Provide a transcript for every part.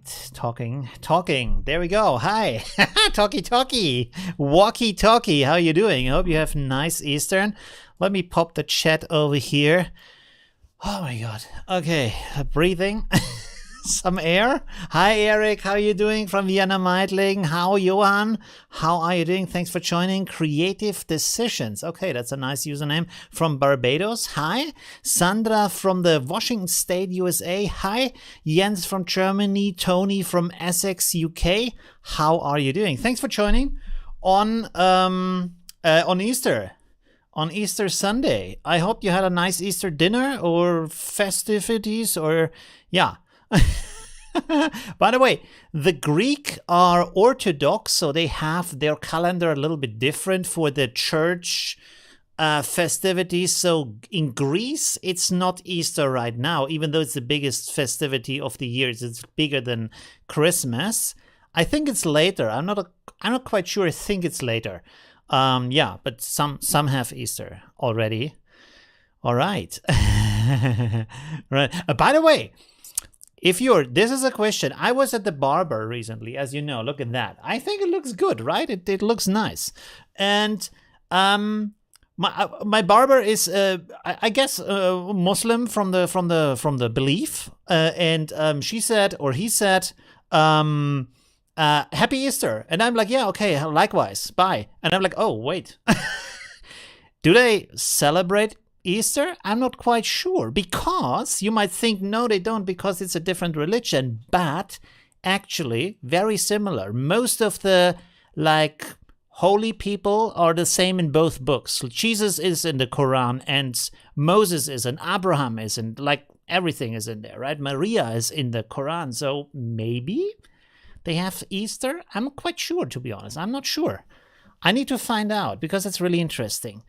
right. Talking. There we go. Hi. Talkie. Walkie-talkie. How you doing? I hope you have nice Eastern. Let me pop the chat over here. Oh my God. Okay. Breathing. Some air. Hi, Eric. How are you doing from Vienna Meidling? How, Johan? How are you doing? Thanks for joining. Creative Decisions. Okay, that's a nice username. From Barbados. Hi. Sandra from the Washington State, USA. Hi. Jens from Germany. Tony from Essex, UK. How are you doing? Thanks for joining on Easter. On Easter Sunday. I hope you had a nice Easter dinner or festivities or, yeah. By the way, the Greek are Orthodox, so they have their calendar a little bit different for the church festivities. So in Greece, it's not Easter right now, even though it's the biggest festivity of the year. It's bigger than Christmas. I think it's later. I'm not quite sure. I think it's later. Yeah, but some have Easter already. All right. Right. By the way, this is a question. I was at the barber recently, as you know. Look at that. I think it looks good, right? It looks nice. And my barber is, I guess, Muslim from the belief. And she said, or he said, Happy Easter. And I'm like, yeah, okay, likewise. Bye. And I'm like, oh, wait. Do they celebrate Easter? I'm not quite sure, because you might think, no, they don't, because it's a different religion, but actually very similar. Most of the holy people are the same in both books. Jesus is in the Quran, and Moses is, and Abraham is, and everything is in there, right? Maria is in the Quran, so maybe they have Easter. I'm not quite sure, to be honest. I'm not sure. I need to find out, because it's really interesting.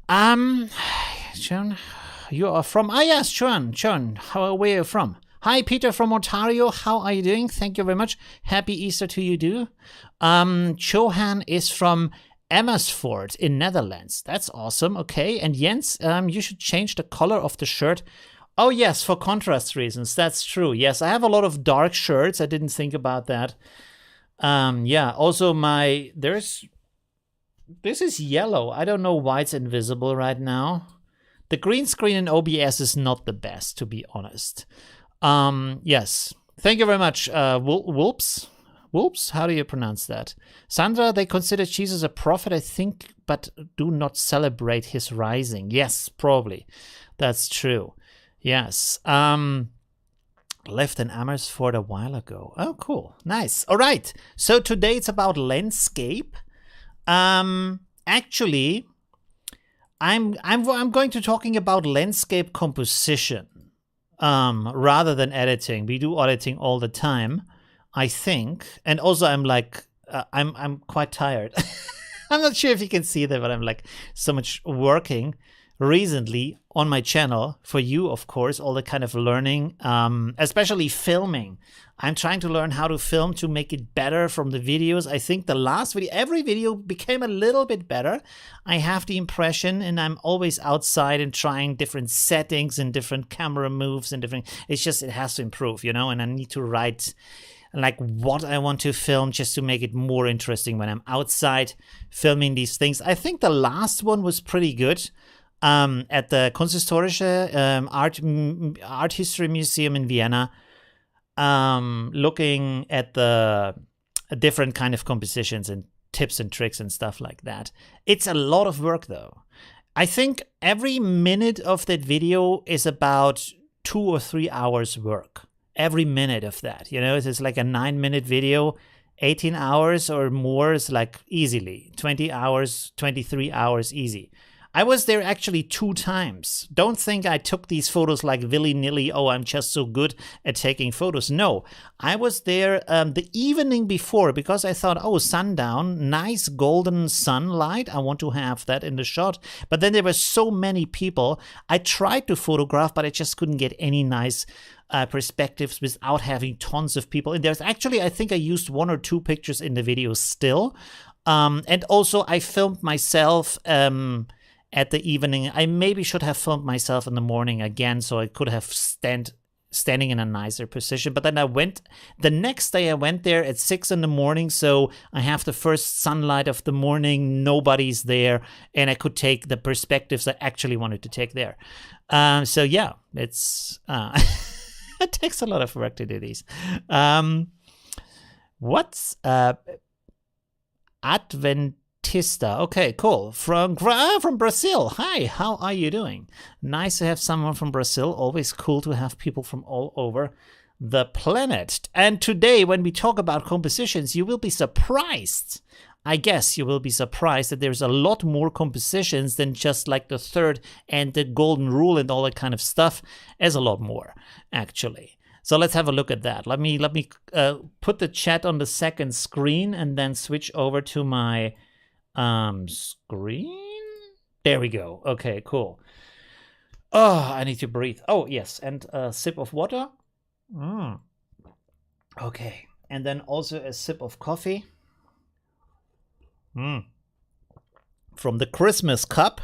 John, you are from... yes, John, where are you from? Hi, Peter from Ontario. How are you doing? Thank you very much. Happy Easter to you, too. Johan is from Amersfoort in Netherlands. That's awesome. Okay, and Jens, you should change the color of the shirt. Oh, yes, for contrast reasons. That's true. Yes, I have a lot of dark shirts. I didn't think about that. Yeah, also this is yellow. I don't know why it's invisible right now. The green screen in OBS is not the best, to be honest. Yes. Thank you very much, Whoops. Whoops? How do you pronounce that? Sandra, they consider Jesus a prophet, I think, but do not celebrate his rising. Yes, probably. That's true. Yes. Left in Amersfoort a while ago. Oh, cool. Nice. All right. So today it's about landscape. Actually, I'm going to talking about landscape composition, rather than editing. We do editing all the time, I think. And also I'm quite tired. I'm not sure if you can see that, but I'm so much working recently on my channel for you, of course, all the kind of learning, especially filming. I'm trying to learn how to film to make it better from the videos. I think the last video, every video became a little bit better. I have the impression, and I'm always outside and trying different settings and different camera moves and it's just, it has to improve, and I need to write what I want to film just to make it more interesting when I'm outside filming these things. I think the last one was pretty good. At the Kunsthistorische Art History Museum in Vienna, looking at the different kind of compositions and tips and tricks and stuff like that. It's a lot of work, though. I think every minute of that video is about 2 or 3 hours work. Every minute of that, it's like a 9-minute video. 18 hours or more is easily 20 hours, 23 hours easy. I was there actually 2 times. Don't think I took these photos willy-nilly. Oh, I'm just so good at taking photos. No, I was there the evening before because I thought, oh, sundown, nice golden sunlight. I want to have that in the shot. But then there were so many people. I tried to photograph, but I just couldn't get any nice perspectives without having tons of people. And there's actually, I think I used 1 or 2 pictures in the video still. And also I filmed myself at the evening. I maybe should have filmed myself in the morning again, so I could have standing in a nicer position. But then the next day I went there at 6 in the morning, so I have the first sunlight of the morning, nobody's there, and I could take the perspectives I actually wanted to take there. So yeah, it's it takes a lot of work to do these. What's Adventista? Okay, cool. From Brazil. Hi, how are you doing? Nice to have someone from Brazil. Always cool to have people from all over the planet. And today, when we talk about compositions, you will be surprised. I guess you will be surprised that there's a lot more compositions than just like the third and the golden rule and all that kind of stuff. There's a lot more, actually. So let's have a look at that. Let me put the chat on the second screen and then switch over to my screen. There we go. Okay, cool. Oh, I need to breathe. Oh, yes, and a sip of water. Okay, and then also a sip of coffee. From the Christmas cup.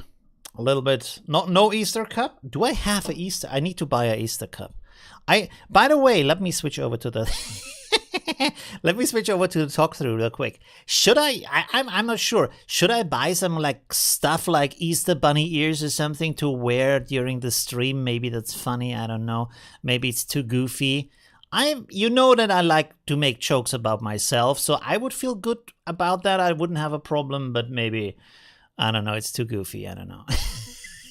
A little bit, no Easter cup. Do I have an Easter? I need to buy an Easter cup. By the way, let me switch over to the talk through real quick. Should I'm not sure. Should I buy some like stuff like Easter bunny ears or something to wear during the stream? Maybe that's funny. I don't know. Maybe it's too goofy. You know that I like to make jokes about myself, so I would feel good about that. I wouldn't have a problem, but maybe, I don't know, it's too goofy. I don't know.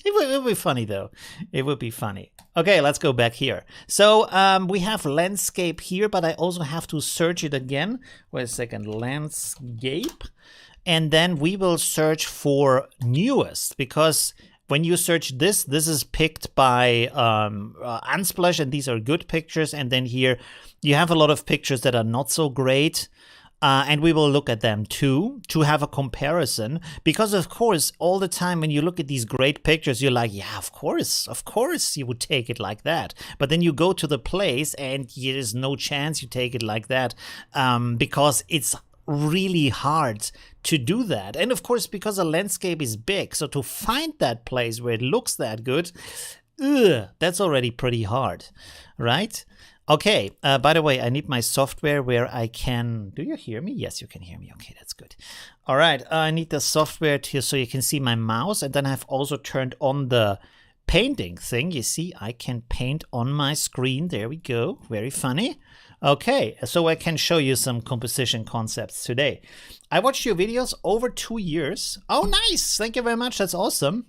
It would be funny, though. It would be funny. Okay, let's go back here. So we have landscape here, but I also have to search it again. Wait a second, landscape. And then we will search for newest, because when you search this is picked by Unsplash, and these are good pictures. And then here you have a lot of pictures that are not so great. And we will look at them too, to have a comparison. Because, of course, all the time when you look at these great pictures, you're like, yeah, of course you would take it like that. But then you go to the place and there's no chance you take it like that, because it's really hard to do that. And of course, because a landscape is big, so to find that place where it looks that good, that's already pretty hard, right? Okay, by the way, I need my software where I can... Do you hear me? Yes, you can hear me. Okay, that's good. All right, I need the software so you can see my mouse. And then I've also turned on the painting thing. You see, I can paint on my screen. There we go. Very funny. Okay, so I can show you some composition concepts today. I watched your videos over 2 years. Oh, nice. Thank you very much. That's awesome.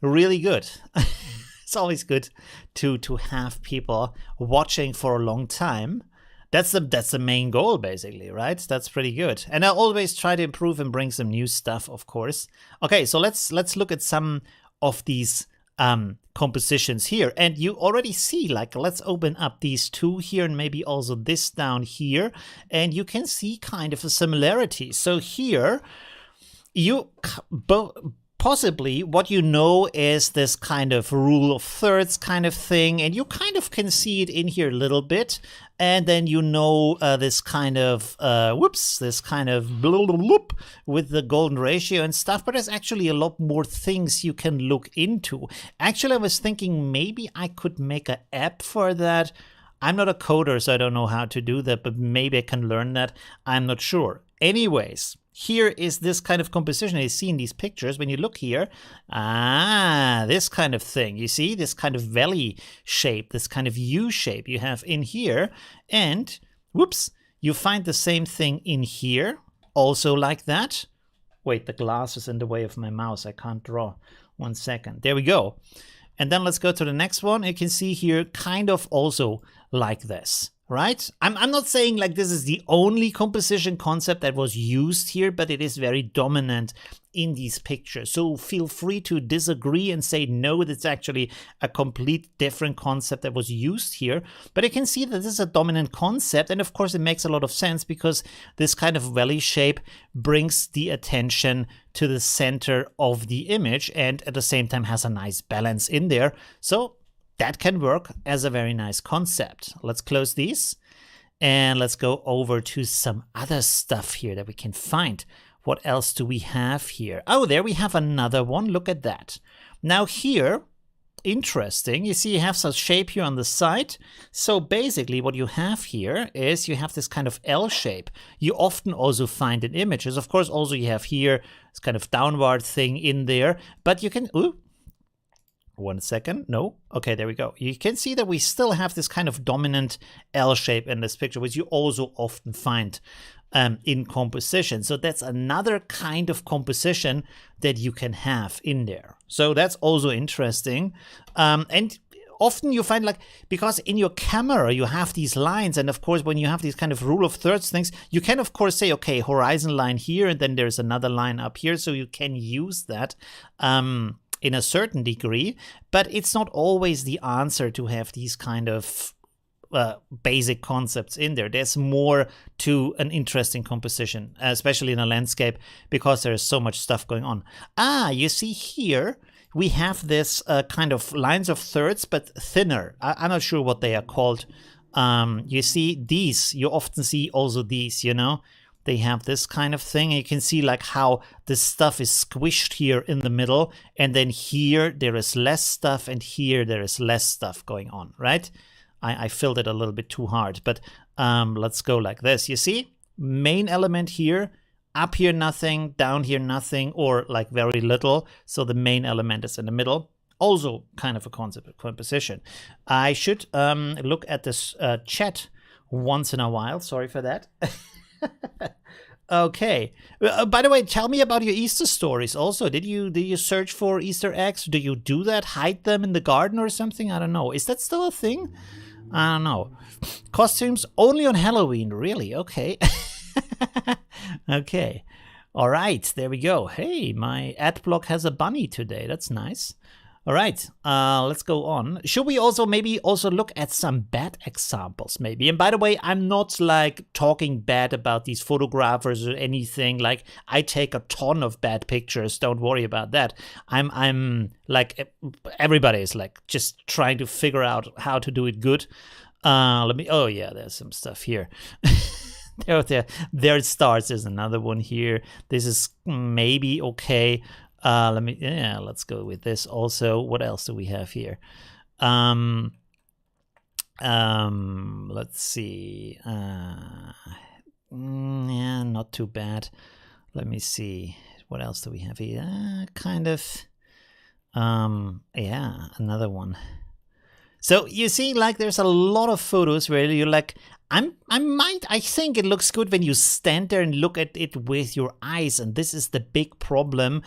Really good. It's always good to have people watching for a long time. That's the main goal, basically, right? That's pretty good. And I always try to improve and bring some new stuff, of course. Okay, so let's look at some of these compositions here. And you already see, like, let's open up these two here and maybe also this down here. And you can see kind of a similarity. So here, possibly what you know is this kind of rule of thirds kind of thing, and you kind of can see it in here a little bit. And then you know this kind of this kind of bloop with the golden ratio and stuff. But there's actually a lot more things you can look into. Actually, I was thinking maybe I could make an app for that. I'm not a coder, so I don't know how to do that, but maybe I can learn that. I'm not sure. Anyways, here is this kind of composition you see in these pictures. When you look here, this kind of thing. You see this kind of valley shape, this kind of U shape you have in here. And, whoops, you find the same thing in here, also like that. Wait, the glass is in the way of my mouse. I can't draw. 1 second. There we go. And then let's go to the next one. You can see here kind of also like this. Right? I'm not saying like this is the only composition concept that was used here, but it is very dominant in these pictures. So feel free to disagree and say, no, that's actually a complete different concept that was used here. But you can see that this is a dominant concept. And of course, it makes a lot of sense because this kind of valley shape brings the attention to the center of the image and at the same time has a nice balance in there. So that can work as a very nice concept. Let's close these and let's go over to some other stuff here that we can find. What else do we have here? Oh, there we have another one. Look at that. Now here, interesting. You see you have some shape here on the side. So basically what you have here is you have this kind of L shape. You often also find in images. Of course, also you have here this kind of downward thing in there, but you can, ooh, 1 second, no, okay, there we go. You can see that we still have this kind of dominant L shape in this picture, which you also often find in composition. So that's another kind of composition that you can have in there. So that's also interesting. And often you find, like, because in your camera you have these lines, and of course when you have these kind of rule of thirds things, you can of course say, okay, horizon line here, and then there's another line up here, so you can use that in a certain degree, but it's not always the answer to have these kind of basic concepts in there. There's more to an interesting composition, especially in a landscape, because there's so much stuff going on. You see here, we have this kind of lines of thirds, but thinner. I'm not sure what they are called. You see these, you often see also these, you know, they have this kind of thing. You can see like how this stuff is squished here in the middle, and then here there is less stuff, and here there is less stuff going on, right? I filled it a little bit too hard, but let's go like this. You see, main element here, up here nothing, down here nothing, or like very little. So the main element is in the middle. Also kind of a concept of composition. I should look at this chat once in a while. Sorry for that. Okay. By the way, tell me about your Easter stories also. Did you search for Easter eggs? Do you do that? Hide them in the garden or something? I don't know. Is that still a thing? I don't know. Costumes only on Halloween. Really? Okay. Okay. All right. There we go. Hey, my ad block has a bunny today. That's nice. All right, let's go on. Should we also maybe also look at some bad examples maybe? And by the way, I'm not like talking bad about these photographers or anything. Like, I take a ton of bad pictures. Don't worry about that. I'm like, everybody is like just trying to figure out how to do it good. Let me, oh yeah, there's some stuff here. There it starts. There's another one here. This is maybe okay. Let's go with this also. What else do we have here? Let's see. Yeah, not too bad. Let me see. What else do we have here? Yeah, another one. So you see, like, there's a lot of photos where you're like, I think it looks good when you stand there and look at it with your eyes. And this is the big problem.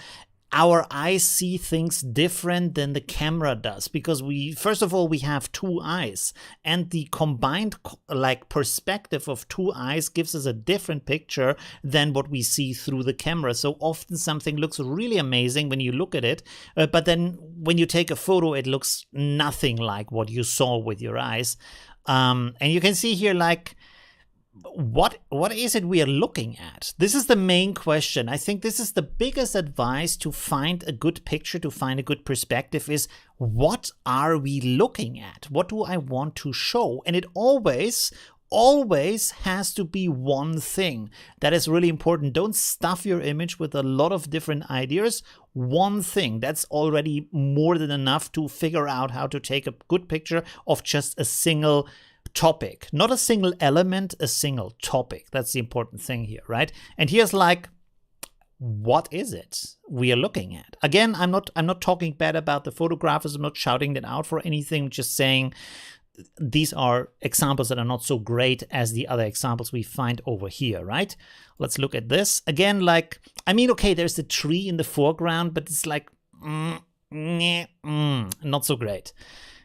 Our eyes see things different than the camera does, because first of all, we have two eyes, and the combined like perspective of two eyes gives us a different picture than what we see through the camera. So often something looks really amazing when you look at it, but then when you take a photo, it looks nothing like what you saw with your eyes. And you can see here, like, what is it we are looking at? This is the main question. I think this is the biggest advice to find a good picture, to find a good perspective, is what are we looking at? What do I want to show? And it always has to be one thing. That is really important. Don't stuff your image with a lot of different ideas. One thing. That's already more than enough to figure out how to take a good picture of just a single topic, not a single element, a single topic. That's the important thing here, right? And here's like, what is it we are looking at? Again, I'm not talking bad about the photographers. I'm not shouting that out for anything. I'm just saying these are examples that are not so great as the other examples we find over here, right? Let's look at this again. Like, I mean, okay, there's the tree in the foreground, but it's like, not so great.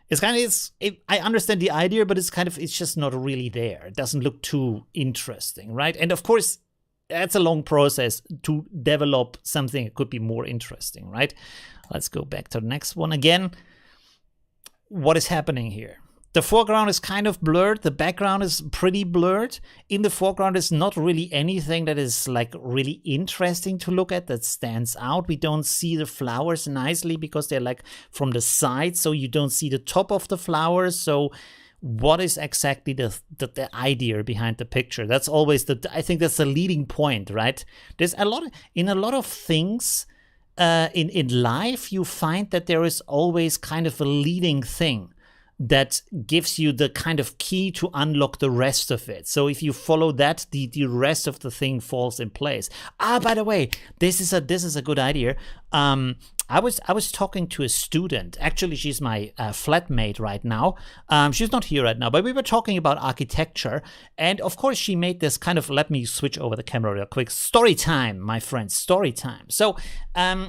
It's kind of, I understand the idea, but it's just not really there. It doesn't look too interesting, right? And of course, that's a long process to develop something that could be more interesting, right? Let's go back to the next one again. What is happening here? The foreground is kind of blurred. The background is pretty blurred. In the foreground is not really anything that is like really interesting to look at, that stands out. We don't see the flowers nicely because they're like from the side, so you don't see the top of the flowers. So what is exactly the idea behind the picture? That's always I think that's the leading point, right? There's in a lot of things, in life, you find that there is always kind of a leading thing that gives you the kind of key to unlock the rest of it. So if you follow that, the rest of the thing falls in place. By the way, this is a good idea. I was talking to a student. Actually, she's my flatmate right now. She's not here right now, but we were talking about architecture. And of course, she made this kind of, let me switch over the camera real quick. Story time, my friends, story time. So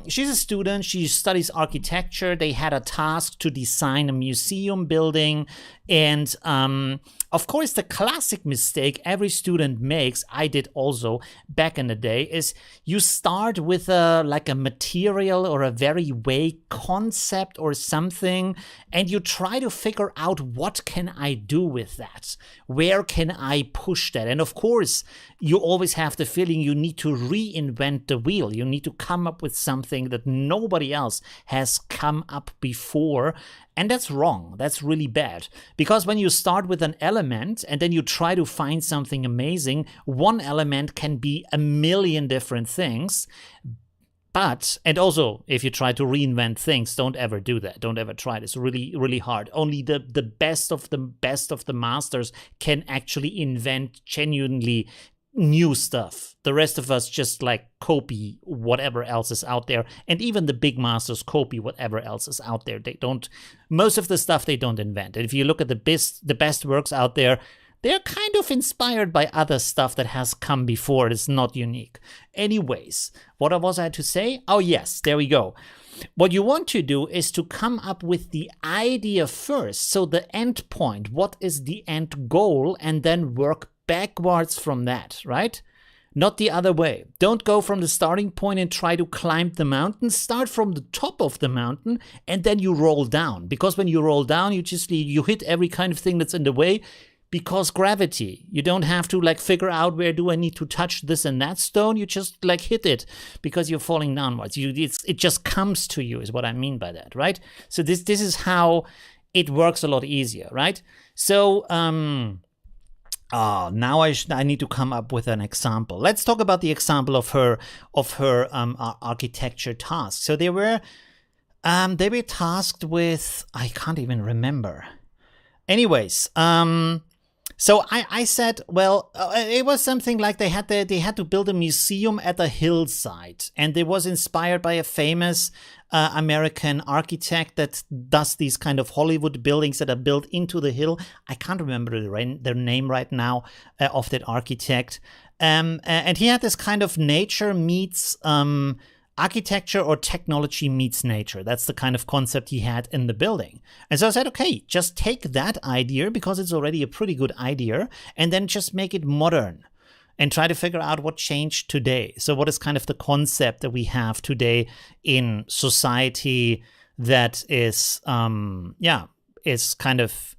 she's a student. She studies architecture. They had a task to design a museum building. And of course, the classic mistake every student makes, I did also back in the day, is you start with a material or a very vague concept or something, and you try to figure out, what can I do with that? Where can I push that? And of course, you always have the feeling you need to reinvent the wheel. You need to come up with something that nobody else has come up before. And that's wrong. That's really bad. Because when you start with an element and then you try to find something amazing, one element can be a million different things. But, and also, if you try to reinvent things, don't ever do that. Don't ever try it. It's really, really hard. Only the best of the masters can actually invent genuinely new stuff. The rest of us just copy whatever else is out there, and even the big masters copy whatever else is out there. They don't, most of the stuff they don't invent. And if you look at the best works out there, they're kind of inspired by other stuff that has come before. It's not unique. Anyways, what was I to say? Oh yes, there we go. What you want to do is to come up with the idea first. So the end point, what is the end goal, and then work backwards from that, right? Not the other way. Don't go from the starting point and try to climb the mountain. Start from the top of the mountain and then you roll down. Because when you roll down, you hit every kind of thing that's in the way, because gravity. You don't have to figure out, where do I need to touch this and that stone. You just hit it because you're falling downwards. It just comes to you, is what I mean by that, right? So this is how it works a lot easier, right? So now I need to come up with an example. Let's talk about the example of her architecture task. So they were tasked with, I can't even remember. Anyways, so I said, well, it was something like they had to build a museum at a hillside, and it was inspired by a famous American architect that does these kind of Hollywood buildings that are built into the hill. I can't remember their name right now of that architect. And he had this kind of nature meets architecture, or technology meets nature. That's the kind of concept he had in the building. And so I said, okay, just take that idea, because it's already a pretty good idea, and then just make it modern and try to figure out what changed today. So what is kind of the concept that we have today in society that is, is kind of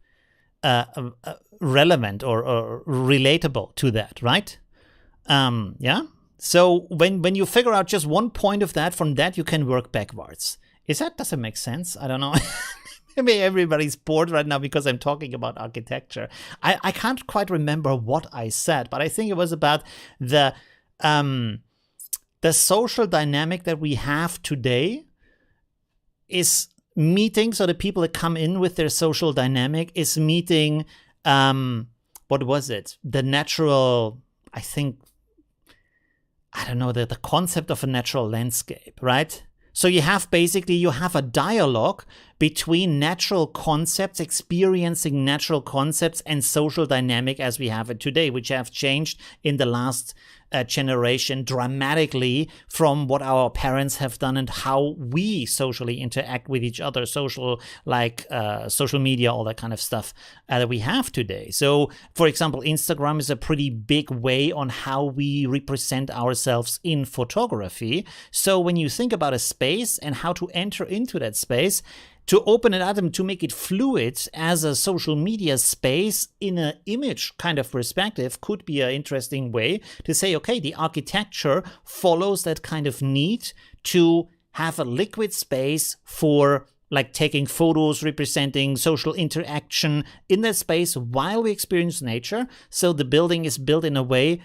relevant or relatable to that, right? So when you figure out just one point of that, from that you can work backwards. Does it make sense? I don't know. Maybe everybody's bored right now because I'm talking about architecture. I can't quite remember what I said, but I think it was about the social dynamic that we have today is meeting. So the people that come in with their social dynamic is meeting, what was it? The natural, the concept of a natural landscape, right? So you have a dialogue between natural concepts, experiencing natural concepts, and social dynamic as we have it today, which have changed in the last generation dramatically from what our parents have done and how we socially interact with each other, social media, all that kind of stuff that we have today. So, for example, Instagram is a pretty big way on how we represent ourselves in photography. So when you think about a space and how to enter into that space, to open it up and to make it fluid as a social media space in an image kind of perspective could be an interesting way to say, okay, the architecture follows that kind of need to have a liquid space for taking photos, representing social interaction in that space while we experience nature. So the building is built in a way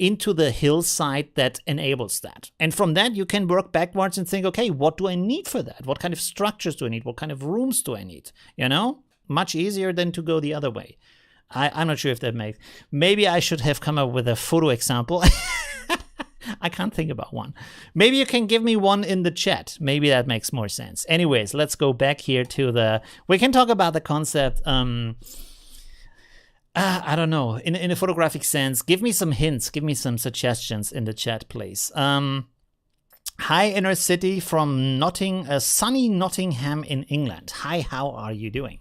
into the hillside that enables that. And from that, you can work backwards and think, okay, what do I need for that? What kind of structures do I need? What kind of rooms do I need? You know, much easier than to go the other way. I'm not sure if that makes, maybe I should have come up with a photo example. I can't think about one. Maybe you can give me one in the chat. Maybe that makes more sense. Anyways, let's go back here to the, we can talk about the concept. I don't know, in a photographic sense. Give me some hints, give me some suggestions in the chat, please. Hi, inner city from sunny Nottingham in England. Hi, how are you doing?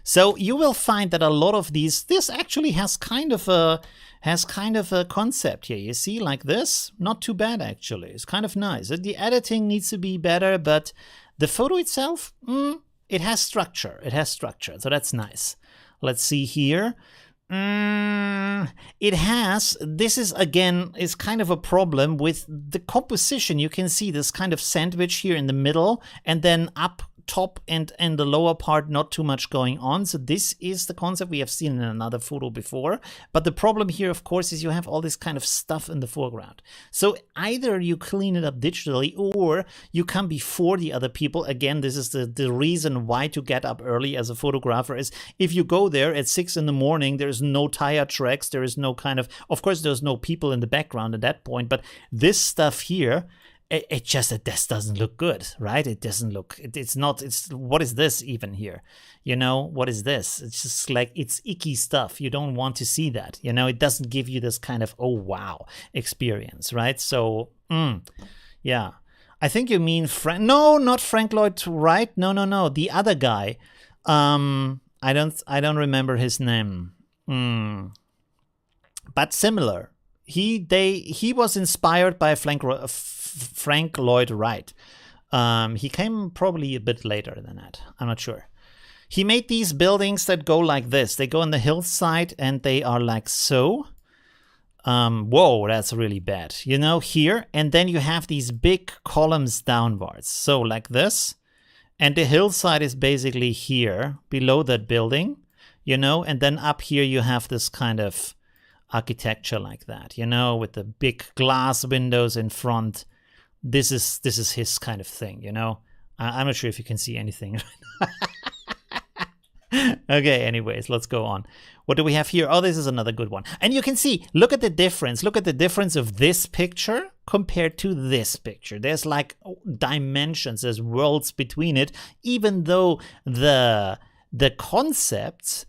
So you will find that a lot of this actually has kind of a concept here. You see, like this, not too bad actually. It's kind of nice. The editing needs to be better, but the photo itself, it has structure. It has structure, so that's nice. Let's see here. It has, this is again, is kind of a problem with the composition. You can see this kind of sandwich here in the middle, and then up top and the lower part, not too much going on. So this is the concept we have seen in another photo before. But the problem here, of course, is you have all this kind of stuff in the foreground. So either you clean it up digitally or you come before the other people. Again, this is the reason why to get up early as a photographer is if you go there at 6 in the morning, there's no tire tracks, there is no kind of course, there's no people in the background at that point. But this stuff here, it just doesn't look good, right? It doesn't look, it's what is this even here? You know, what is this? It's just like, it's icky stuff. You don't want to see that, you know, it doesn't give you this kind of, oh, wow experience, right? So, yeah. I think you mean no, not Frank Lloyd Wright. No. The other guy. I don't remember his name. But similar. He was inspired by Frank Lloyd Wright. He came probably a bit later than that. I'm not sure. He made these buildings that go like this. They go on the hillside and they are like so. Whoa, that's really bad. You know, here. And then you have these big columns downwards. So like this. And the hillside is basically here below that building. You know, and then up here you have this kind of architecture like that, you know, with the big glass windows in front. This is his kind of thing, you know. I'm not sure if you can see anything. Okay, anyways, let's go on. What do we have here? Oh, this is another good one. And you can see, look at the difference. Look at the difference of this picture compared to this picture. There's like dimensions, there's worlds between it, even though the concepts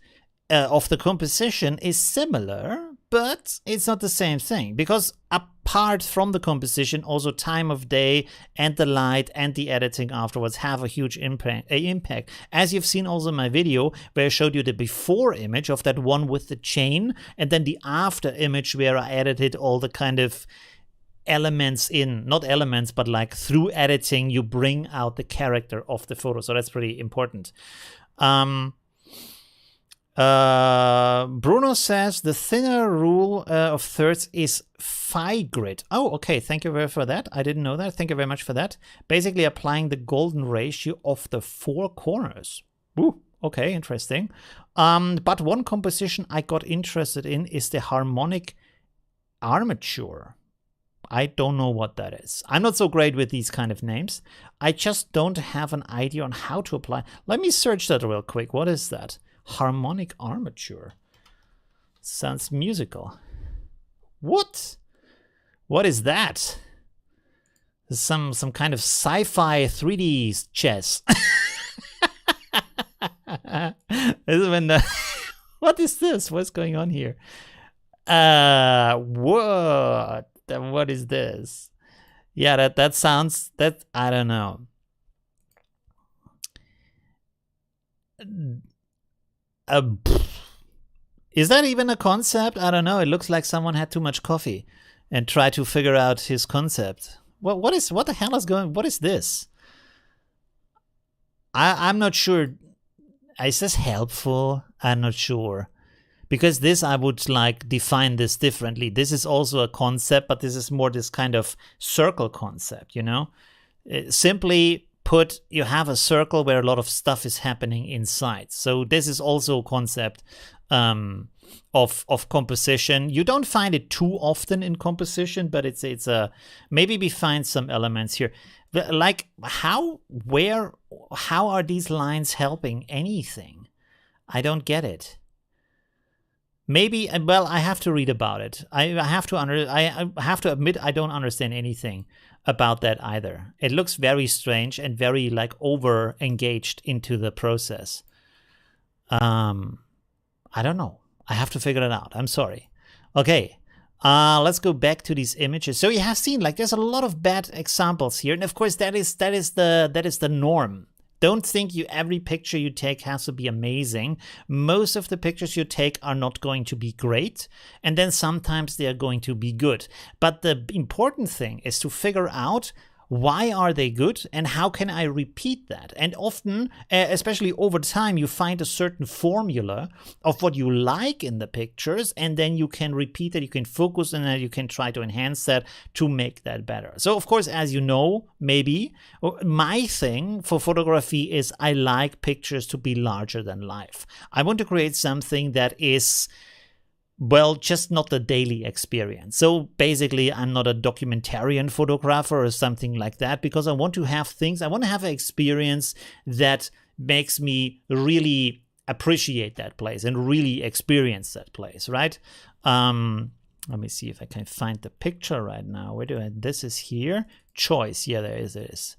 of the composition is similar, but it's not the same thing, because apart from the composition, also time of day and the light and the editing afterwards have a huge impact. As you've seen also in my video where I showed you the before image of that one with the chain, and then the after image where I edited all the kind of elements in, not elements, but like through editing, you bring out the character of the photo. So that's pretty important. Bruno says the thinner rule of thirds is phi grid. Oh, okay. Thank you very much for that. I didn't know that. Thank you very much for that. Basically applying the golden ratio of the four corners. Ooh, okay, interesting. But one composition I got interested in is the harmonic armature. I don't know what that is. I'm not so great with these kind of names. I just don't have an idea on how to apply. Let me search that real quick. What is that? Harmonic armature. Sounds musical. What? What is that? Some kind of sci-fi 3D chess. This is when what is this? What's going on here? What is this? Yeah, that sounds, that I don't know. Is that even a concept? I don't know. It looks like someone had too much coffee and tried to figure out his concept. What the hell is going? What is this? I'm not sure. Is this helpful? I'm not sure. Because this, I would like define this differently. This is also a concept, but this is more this kind of circle concept, you know? Simply you have a circle where a lot of stuff is happening inside. So this is also a concept of composition. You don't find it too often in composition, but it's a maybe we find some elements here. Like how are these lines helping anything? I don't get it. Maybe, well, I have to read about it. I have to admit I don't understand anything about that either. It looks very strange and very like over engaged into the process. I don't know. I have to figure it out. I'm sorry. Okay. Let's go back to these images. So you have seen like there's a lot of bad examples here, and of course that is the norm. Don't think every picture you take has to be amazing. Most of the pictures you take are not going to be great, and then sometimes they are going to be good. But the important thing is to figure out why are they good and how can I repeat that? And often, especially over time, you find a certain formula of what you like in the pictures, and then you can repeat it, you can focus on it, you can try to enhance that to make that better. So of course, as you know, maybe my thing for photography is I like pictures to be larger than life. I want to create something that is, well, just not the daily experience. So basically, I'm not a documentarian photographer or something like that, because I want to have things, I want to have an experience that makes me really appreciate that place and really experience that place, right? Let me see if I can find the picture right now. Where do I, this is here, choice, yeah, there it is.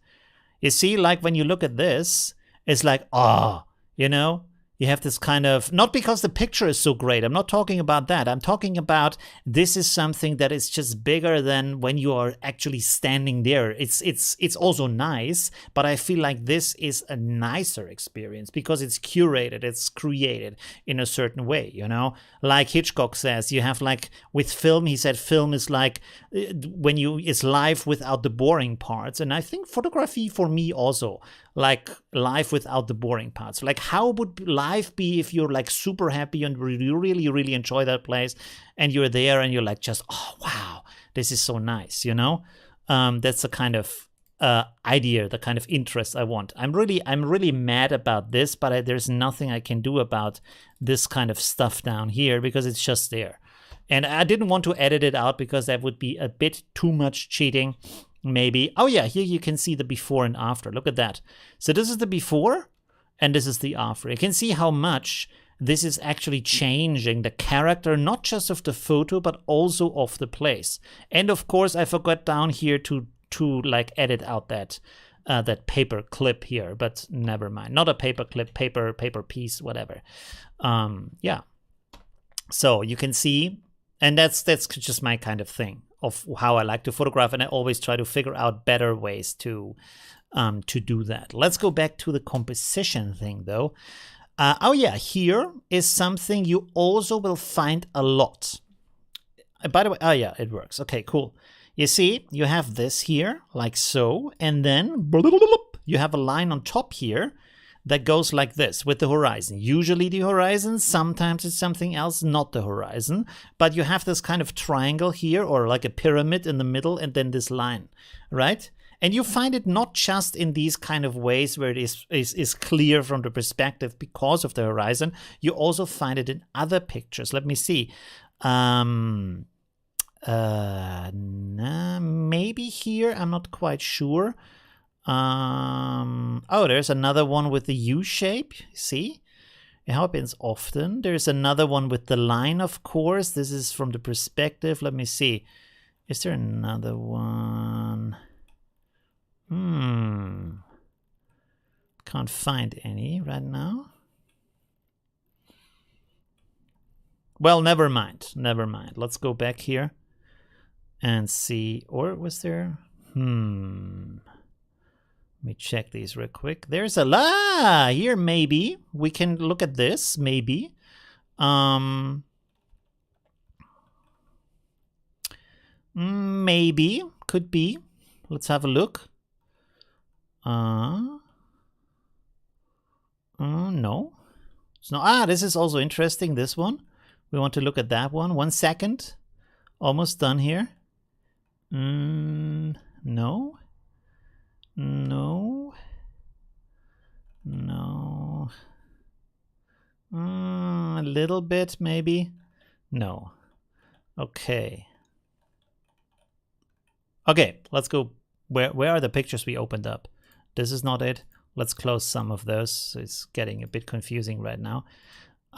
You see, like when you look at this, it's like, oh, you know, you have this kind of, not because the picture is so great, I'm not talking about that. I'm talking about this is something that is just bigger than when you are actually standing there. It's also nice, but I feel like this is a nicer experience because it's curated, it's created in a certain way, you know? Like Hitchcock says, you have like, with film, he said film is like, when it's live without the boring parts. And I think photography for me also, like life without the boring parts. Like how would life be if you're like super happy and really enjoy that place and you're there and you're like just, oh wow, this is so nice, you know? That's the kind of idea, the kind of interest I want. I'm really mad about this, but there's nothing I can do about this kind of stuff down here because it's just there. And I didn't want to edit it out because that would be a bit too much cheating. Maybe. Oh yeah, here you can see the before and after. Look at that. So this is the before and this is the after. You can see how much this is actually changing the character, not just of the photo, but also of the place. And of course, I forgot down here to like edit out that paper clip here, but never mind. Not a paper clip, paper piece, whatever. Yeah. So you can see, and that's just my kind of thing of how I like to photograph, and I always try to figure out better ways to do that. Let's go back to the composition thing though. Oh yeah, here is something you also will find a lot. By the way, oh yeah, it works. Okay, cool. You see, you have this here, like so, and then you have a line on top here that goes like this with the horizon. Usually the horizon, sometimes it's something else, not the horizon. But you have this kind of triangle here or like a pyramid in the middle and then this line, right? And you find it not just in these kind of ways where it is clear from the perspective because of the horizon. You also find it in other pictures. Let me see. Maybe here, I'm not quite sure. Oh, there's another one with the U shape. See? It happens often. There's another one with the line, of course. This is from the perspective. Let me see. Is there another one? Can't find any right now. Well, never mind. Never mind. Let's go back here and see. Or was there? Let me check these real quick. There's a here. Maybe we can look at this. Maybe. Maybe could be. Let's have a look. No. It's not. This is also interesting. This one. We want to look at that one. 1 second. Almost done here. No. No. No. A little bit, maybe. No. Okay. Okay, let's go. Where are the pictures we opened up? This is not it. Let's close some of those. It's getting a bit confusing right now.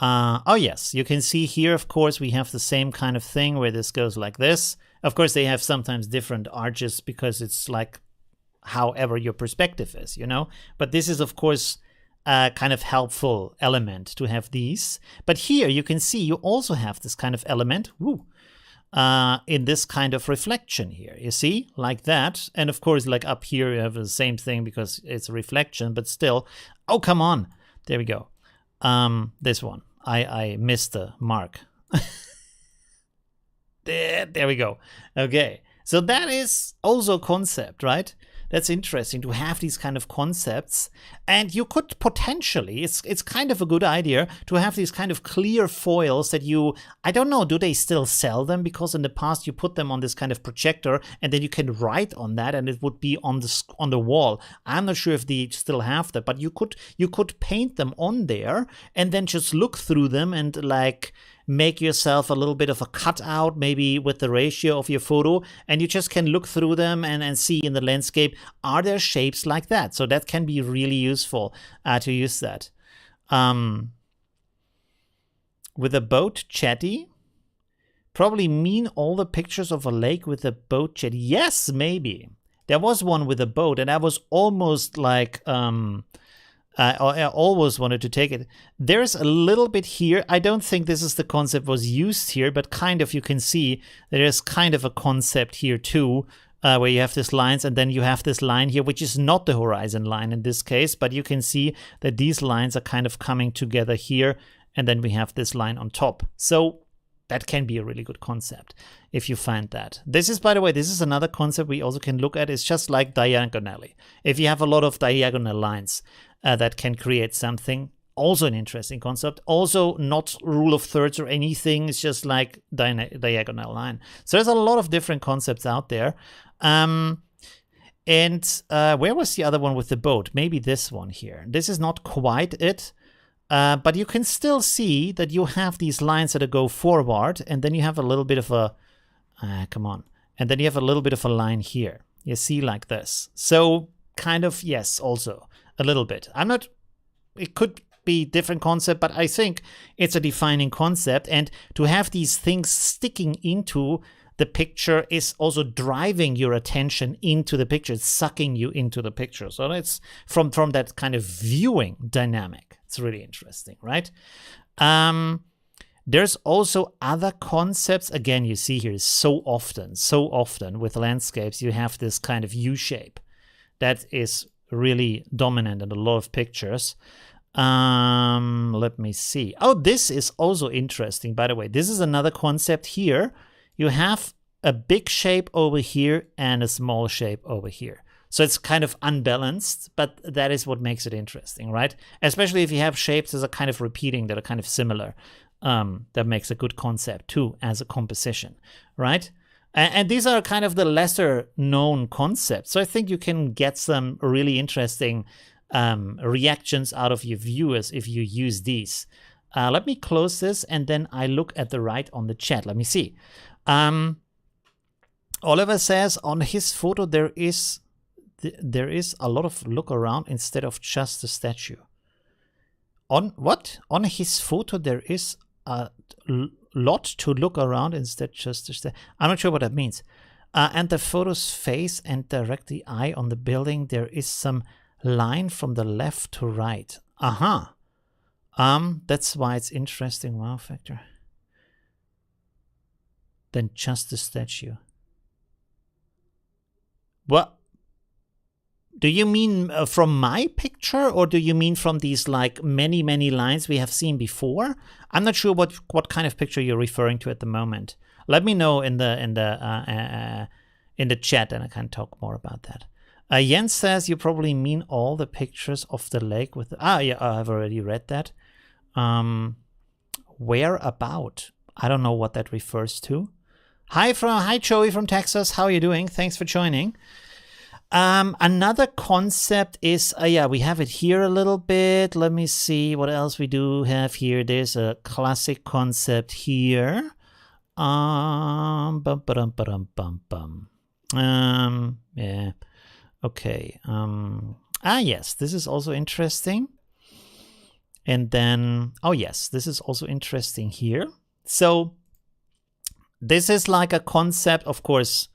Oh yes, you can see here, of course, we have the same kind of thing where this goes like this. Of course, they have sometimes different arches because it's like however your perspective is, you know. But this is, of course, a kind of helpful element to have these. But here you can see you also have this kind of element in this kind of reflection here. You see, like that. And of course, like up here, you have the same thing because it's a reflection, but still. Oh, come on. There we go. This one. I missed the mark. There we go. Okay. So that is also a concept, right? That's interesting to have these kind of concepts. And you could potentially, it's kind of a good idea to have these kind of clear foils that you, I don't know, do they still sell them? Because in the past you put them on this kind of projector and then you can write on that and it would be on the wall. I'm not sure if they still have that, but you could paint them on there and then just look through them and like make yourself a little bit of a cutout, maybe with the ratio of your photo, and you just can look through them and see in the landscape, are there shapes like that? So that can be really useful to use that. With a boat jetty, probably mean all the pictures of a lake with a boat jetty. Yes, maybe. There was one with a boat, and I was almost like... I always wanted to take it. There's a little bit here. I don't think this is the concept was used here, but kind of you can see there's kind of a concept here too, where you have these lines and then you have this line here, which is not the horizon line in this case, but you can see that these lines are kind of coming together here, and then we have this line on top. So that can be a really good concept if you find that. This is, by the way, this is another concept we also can look at. It's just like diagonally. If you have a lot of diagonal lines, that can create something. Also an interesting concept. Also not rule of thirds or anything. It's just like diagonal line. So there's a lot of different concepts out there. And where was the other one with the boat? Maybe this one here. This is not quite it. But you can still see that you have these lines that go forward. And then you have a little bit of a... come on. And then you have a little bit of a line here. You see like this. So kind of, yes, also. A little bit. It could be different concept, but I think it's a defining concept. And to have these things sticking into the picture is also driving your attention into the picture. It's sucking you into the picture. So it's from that kind of viewing dynamic. It's really interesting, right? There's also other concepts. Again, you see here so often with landscapes, you have this kind of U shape that is really dominant in a lot of pictures. Let me see. Oh, this is also interesting, by the way. This is another concept here. You have a big shape over here and a small shape over here. So it's kind of unbalanced, but that is what makes it interesting, right? Especially if you have shapes that are kind of repeating, that are kind of similar. That makes a good concept too as a composition, right? And these are kind of the lesser known concepts. So I think you can get some really interesting reactions out of your viewers if you use these. Let me close this and then I look at the right on the chat. Let me see. Oliver says on his photo there is a lot of look around instead of just the statue. On what? On his photo there is a lot to look around instead just I'm not sure what that means. And the photo's face and direct the eye on the building. There is some line from the left to right. That's why it's interesting. Wow factor. Then just the statue. What? Do you mean from my picture, or do you mean from these like many lines we have seen before? I'm not sure what kind of picture you're referring to at the moment. Let me know in the chat, and I can talk more about that. Jens says you probably mean all the pictures of the lake with. Yeah, I've already read that. Where about? I don't know what that refers to. Hi Joey from Texas. How are you doing? Thanks for joining. Another concept is, yeah, we have it here a little bit. Let me see what else we do have here. There's a classic concept here. Bum, ba-dum, ba-dum, bum, bum. Yeah. Okay. Yes, this is also interesting. And then, oh yes, this is also interesting here. So this is like a concept, of course,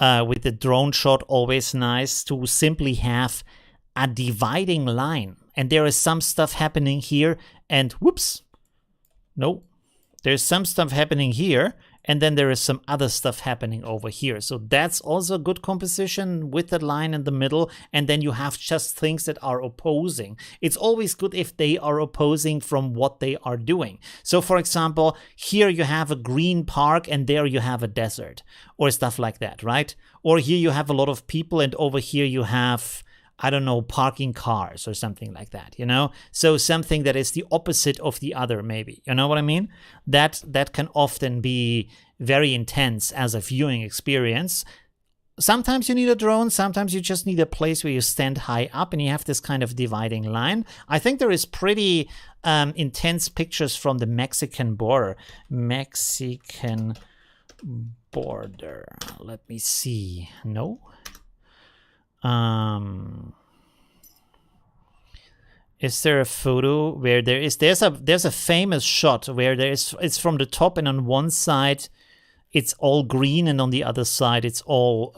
with the drone shot, always nice to simply have a dividing line. And there is some stuff happening here and whoops, no, there's some stuff happening here. And then there is some other stuff happening over here. So that's also a good composition with the line in the middle. And then you have just things that are opposing. It's always good if they are opposing from what they are doing. So for example, here you have a green park and there you have a desert or stuff like that, right? Or here you have a lot of people and over here you have, I don't know, parking cars or something like that, you know? So something that is the opposite of the other, maybe. You know what I mean? That can often be very intense as a viewing experience. Sometimes you need a drone, sometimes you just need a place where you stand high up and you have this kind of dividing line. I think there is pretty intense pictures from the Mexican border. Mexican border. Let me see. No? Is there a photo where there's a famous shot where it's from the top and on one side it's all green and on the other side it's all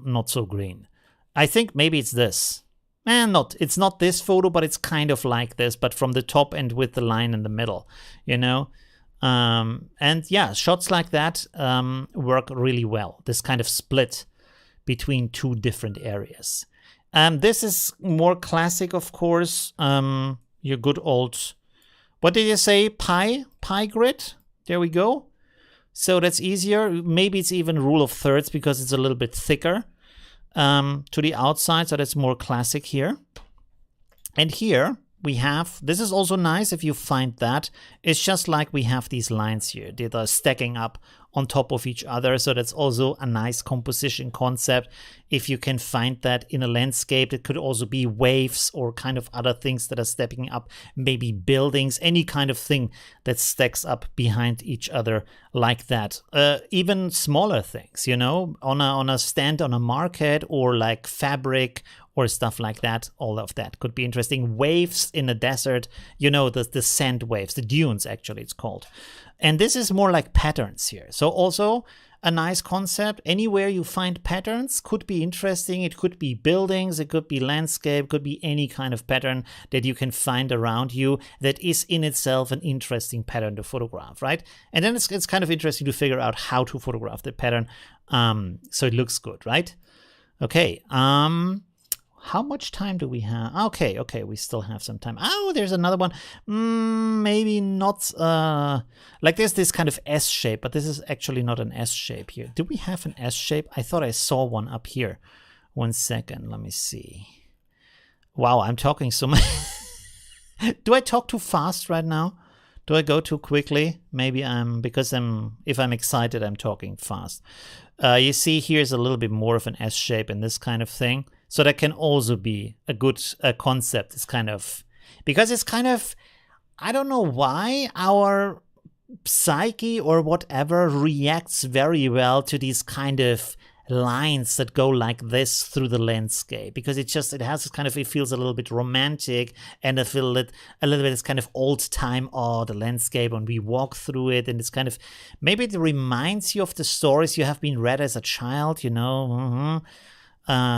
not so green. I think maybe it's this. It's not this photo, but it's kind of like this, but from the top and with the line in the middle, you know? And yeah, shots like that work really well. This kind of split between two different areas. This is more classic, of course. Your good old, what did you say? Pie grid? There we go. So that's easier. Maybe it's even rule of thirds because it's a little bit thicker to the outside. So that's more classic here. And here we have, this is also nice if you find that. It's just like we have these lines here that are stacking up on top of each other. So that's also a nice composition concept. If you can find that in a landscape, it could also be waves or kind of other things that are stepping up, maybe buildings, any kind of thing that stacks up behind each other like that. Even smaller things, you know, on a stand on a market or like fabric or stuff like that. All of that could be interesting. Waves in a desert, you know, the sand waves, the dunes actually it's called. And this is more like patterns here. So also a nice concept. Anywhere you find patterns could be interesting. It could be buildings, it could be landscape, could be any kind of pattern that you can find around you that is in itself an interesting pattern to photograph, right? And then it's kind of interesting to figure out how to photograph the pattern so it looks good, right? Okay. How much time do we have? Okay, we still have some time. Oh, there's another one. Maybe not. Like there's this kind of S shape, but this is actually not an S shape here. Do we have an S shape? I thought I saw one up here. 1 second, let me see. Wow, I'm talking so much. Do I talk too fast right now? Do I go too quickly? Maybe if I'm excited, I'm talking fast. You see, here's a little bit more of an S shape in this kind of thing. So that can also be a good concept. It's kind of, because it's kind of, I don't know why our psyche or whatever reacts very well to these kind of lines that go like this through the landscape, because it has this kind of, it feels a little bit romantic and I feel that a little bit it's kind of old time, the landscape, and we walk through it and it's kind of, maybe it reminds you of the stories you have been read as a child, you know,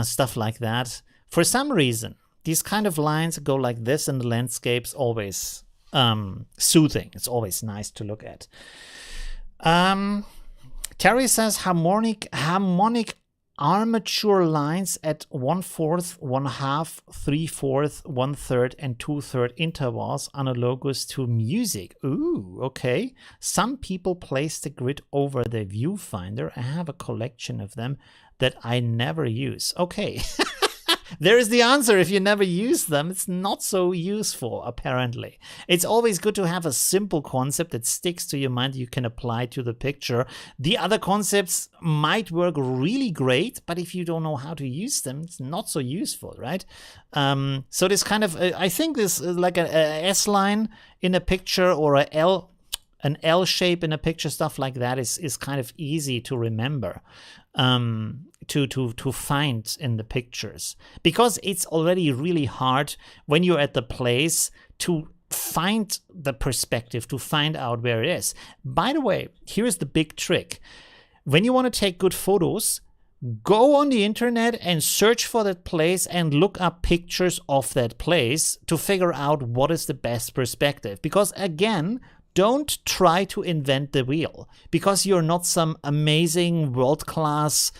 stuff like that. For some reason, these kind of lines go like this in the landscapes always soothing. It's always nice to look at. Terry says harmonic armature lines at 1/4, 1/2, 3/4, 1/3, and 2/3 intervals analogous to music. Ooh, okay. Some people place the grid over their viewfinder. I have a collection of them that I never use. Okay. There is the answer. If you never use them, it's not so useful, apparently. It's always good to have a simple concept that sticks to your mind you can apply to the picture. The other concepts might work really great, but if you don't know how to use them, it's not so useful, right? So this kind of, I think this like a S line in a picture or an L shape in a picture, stuff like that is kind of easy to remember, to find in the pictures, because it's already really hard when you're at the place to find the perspective, to find out where it is. By the way, here's the big trick. When you want to take good photos, go on the internet and search for that place and look up pictures of that place to figure out what is the best perspective. Because again, don't try to invent the wheel, because you're not some amazing world-class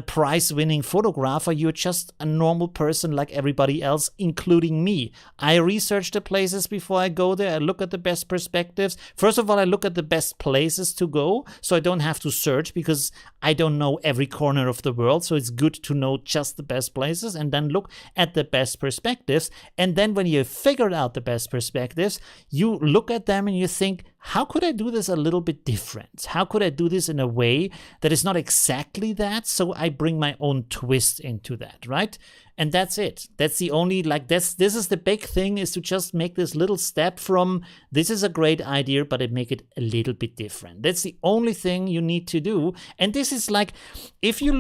prize-winning photographer. You're just a normal person like everybody else, including me. I research the places before I go there. I look at the best perspectives. First of all, I look at the best places to go, so I don't have to search, because I don't know every corner of the world. So it's good to know just the best places and then look at the best perspectives. And then when you've figured out the best perspectives, you look at them and you think, how could I do this a little bit different? How could I do this in a way that is not exactly that? So I bring my own twist into that, right? And that's it. That's the only, this is the big thing, is to just make this little step from, this is a great idea, but make it a little bit different. That's the only thing you need to do. And this is like, if you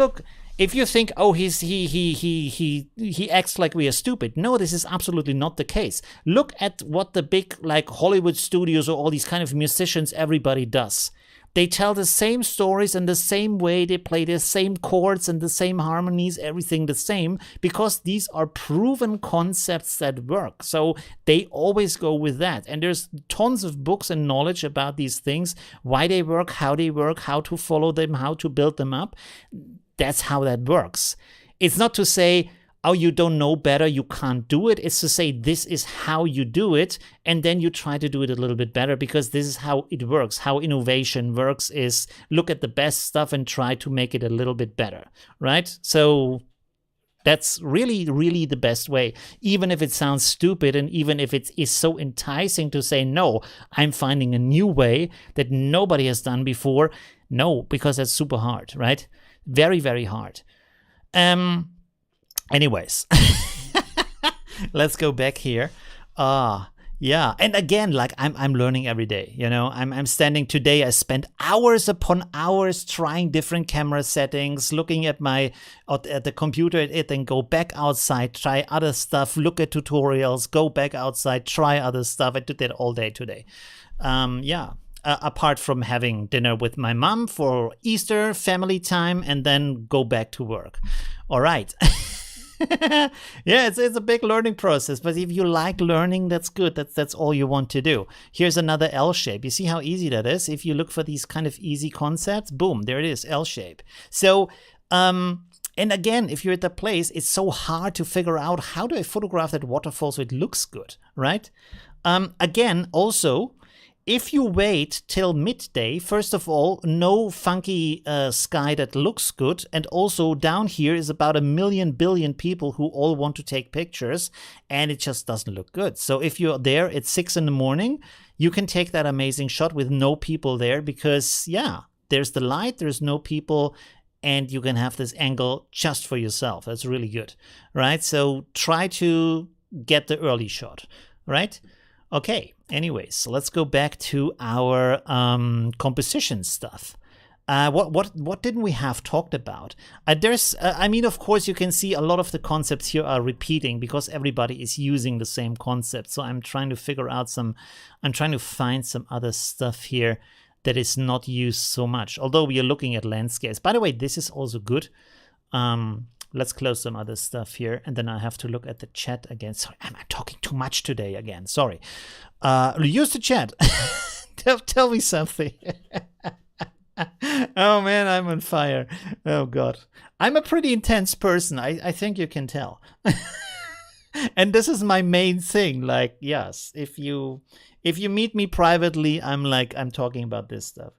think, oh, he acts like we are stupid. No, this is absolutely not the case. Look at what the big like Hollywood studios or all these kind of musicians, everybody does. They tell the same stories in the same way. They play the same chords and the same harmonies, everything the same, because these are proven concepts that work. So they always go with that. And there's tons of books and knowledge about these things, why they work, how to follow them, how to build them up. That's how that works. It's not to say, oh, you don't know better, you can't do it. It's to say, this is how you do it, and then you try to do it a little bit better, because this is how it works. How innovation works is look at the best stuff and try to make it a little bit better, right? So that's really, really the best way, even if it sounds stupid, and even if it is so enticing to say, no, I'm finding a new way that nobody has done before. No, because that's super hard, right? Very, very hard. Anyways, let's go back here. Yeah, and again, like I'm learning every day. You know, I'm standing today. I spent hours upon hours trying different camera settings, looking at at the computer at it, and go back outside, try other stuff, look at tutorials, go back outside, try other stuff. I did that all day today. Yeah. Apart from having dinner with my mom for Easter, family time, and then go back to work. All right. Yeah, it's a big learning process, but if you like learning, that's good. That's all you want to do. Here's another L shape. You see how easy that is? If you look for these kind of easy concepts, boom, there it is, L shape. So, and again, if you're at the place, it's so hard to figure out, how do I photograph that waterfall so it looks good, right? Again, also, if you wait till midday, first of all, no funky sky that looks good. And also down here is about 1 billion people who all want to take pictures, and it just doesn't look good. So if you're there at 6 in the morning, you can take that amazing shot with no people there, because yeah, there's the light, there's no people, and you can have this angle just for yourself. That's really good, right? So try to get the early shot, right? Okay, anyways, so let's go back to our composition stuff. What didn't we have talked about? I mean, of course, you can see a lot of the concepts here are repeating, because everybody is using the same concept. So I'm trying to find some other stuff here that is not used so much, although we are looking at landscapes. By the way, this is also good. Let's close some other stuff here, and then I have to look at the chat again. Sorry, I'm talking too much today again. Sorry. Use the chat. Tell me something. Oh man, I'm on fire. Oh God. I'm a pretty intense person. I think you can tell. And this is my main thing. Like, yes, if you meet me privately, I'm talking about this stuff.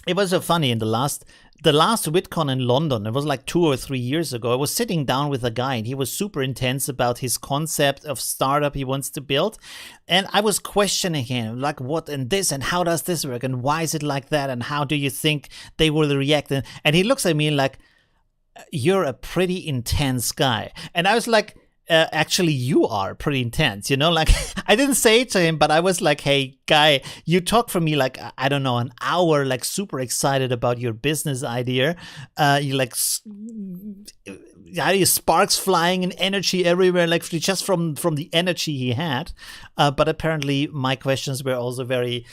It was so funny in the last VidCon in London. It was like 2 or 3 years ago. I was sitting down with a guy and he was super intense about his concept of startup he wants to build. And I was questioning him like what and this and how does this work and why is it like that and how do you think they will react? And he looks at me like, you're a pretty intense guy. And I was like, actually, you are pretty intense, you know, like I didn't say it to him, but I was like, hey, guy, you talk for me like, I don't know, an hour, like super excited about your business idea. You like, sparks flying and energy everywhere, like just from the energy he had. But apparently my questions were also very...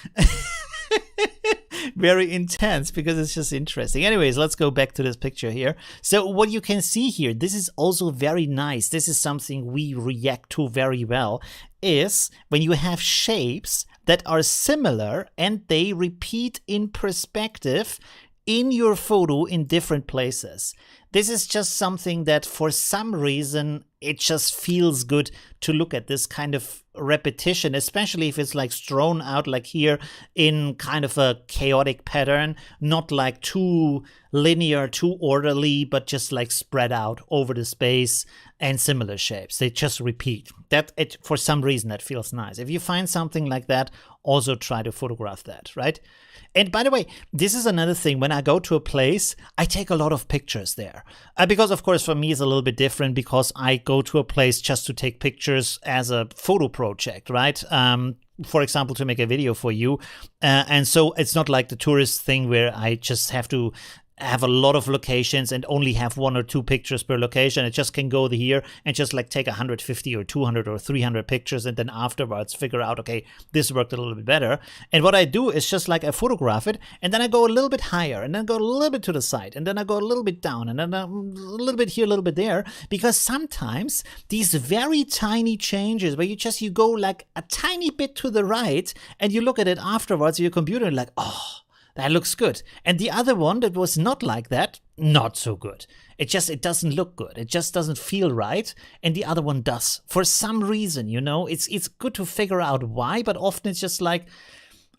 very intense because it's just interesting. Anyways, let's go back to this picture here. So what you can see here, this is also very nice. This is something we react to very well, is when you have shapes that are similar and they repeat in perspective in your photo in different places. This is just something that for some reason it just feels good to look at, this kind of repetition, especially if it's like strewn out like here in kind of a chaotic pattern, not like too linear, too orderly, but just like spread out over the space and similar shapes. They just repeat. That it for some reason that feels nice. If you find something like that, also try to photograph that, right? And by the way, this is another thing. When I go to a place, I take a lot of pictures there. Because, of course, for me, it's a little bit different because I go to a place just to take pictures as a photo project, right? For example, to make a video for you. And so it's not like the tourist thing where I just have to have a lot of locations and only have 1 or 2 pictures per location. It just can go here and just like take 150 or 200 or 300 pictures and then afterwards figure out, okay, this worked a little bit better. And what I do is just like I photograph it and then I go a little bit higher and then go a little bit to the side and then I go a little bit down and then a little bit here, a little bit there, because sometimes these very tiny changes where you go like a tiny bit to the right and you look at it afterwards on your computer and like, oh, that looks good. And the other one that was not like that, not so good. It doesn't look good. It just doesn't feel right. And the other one does. For some reason, you know, it's good to figure out why, but often it's just like,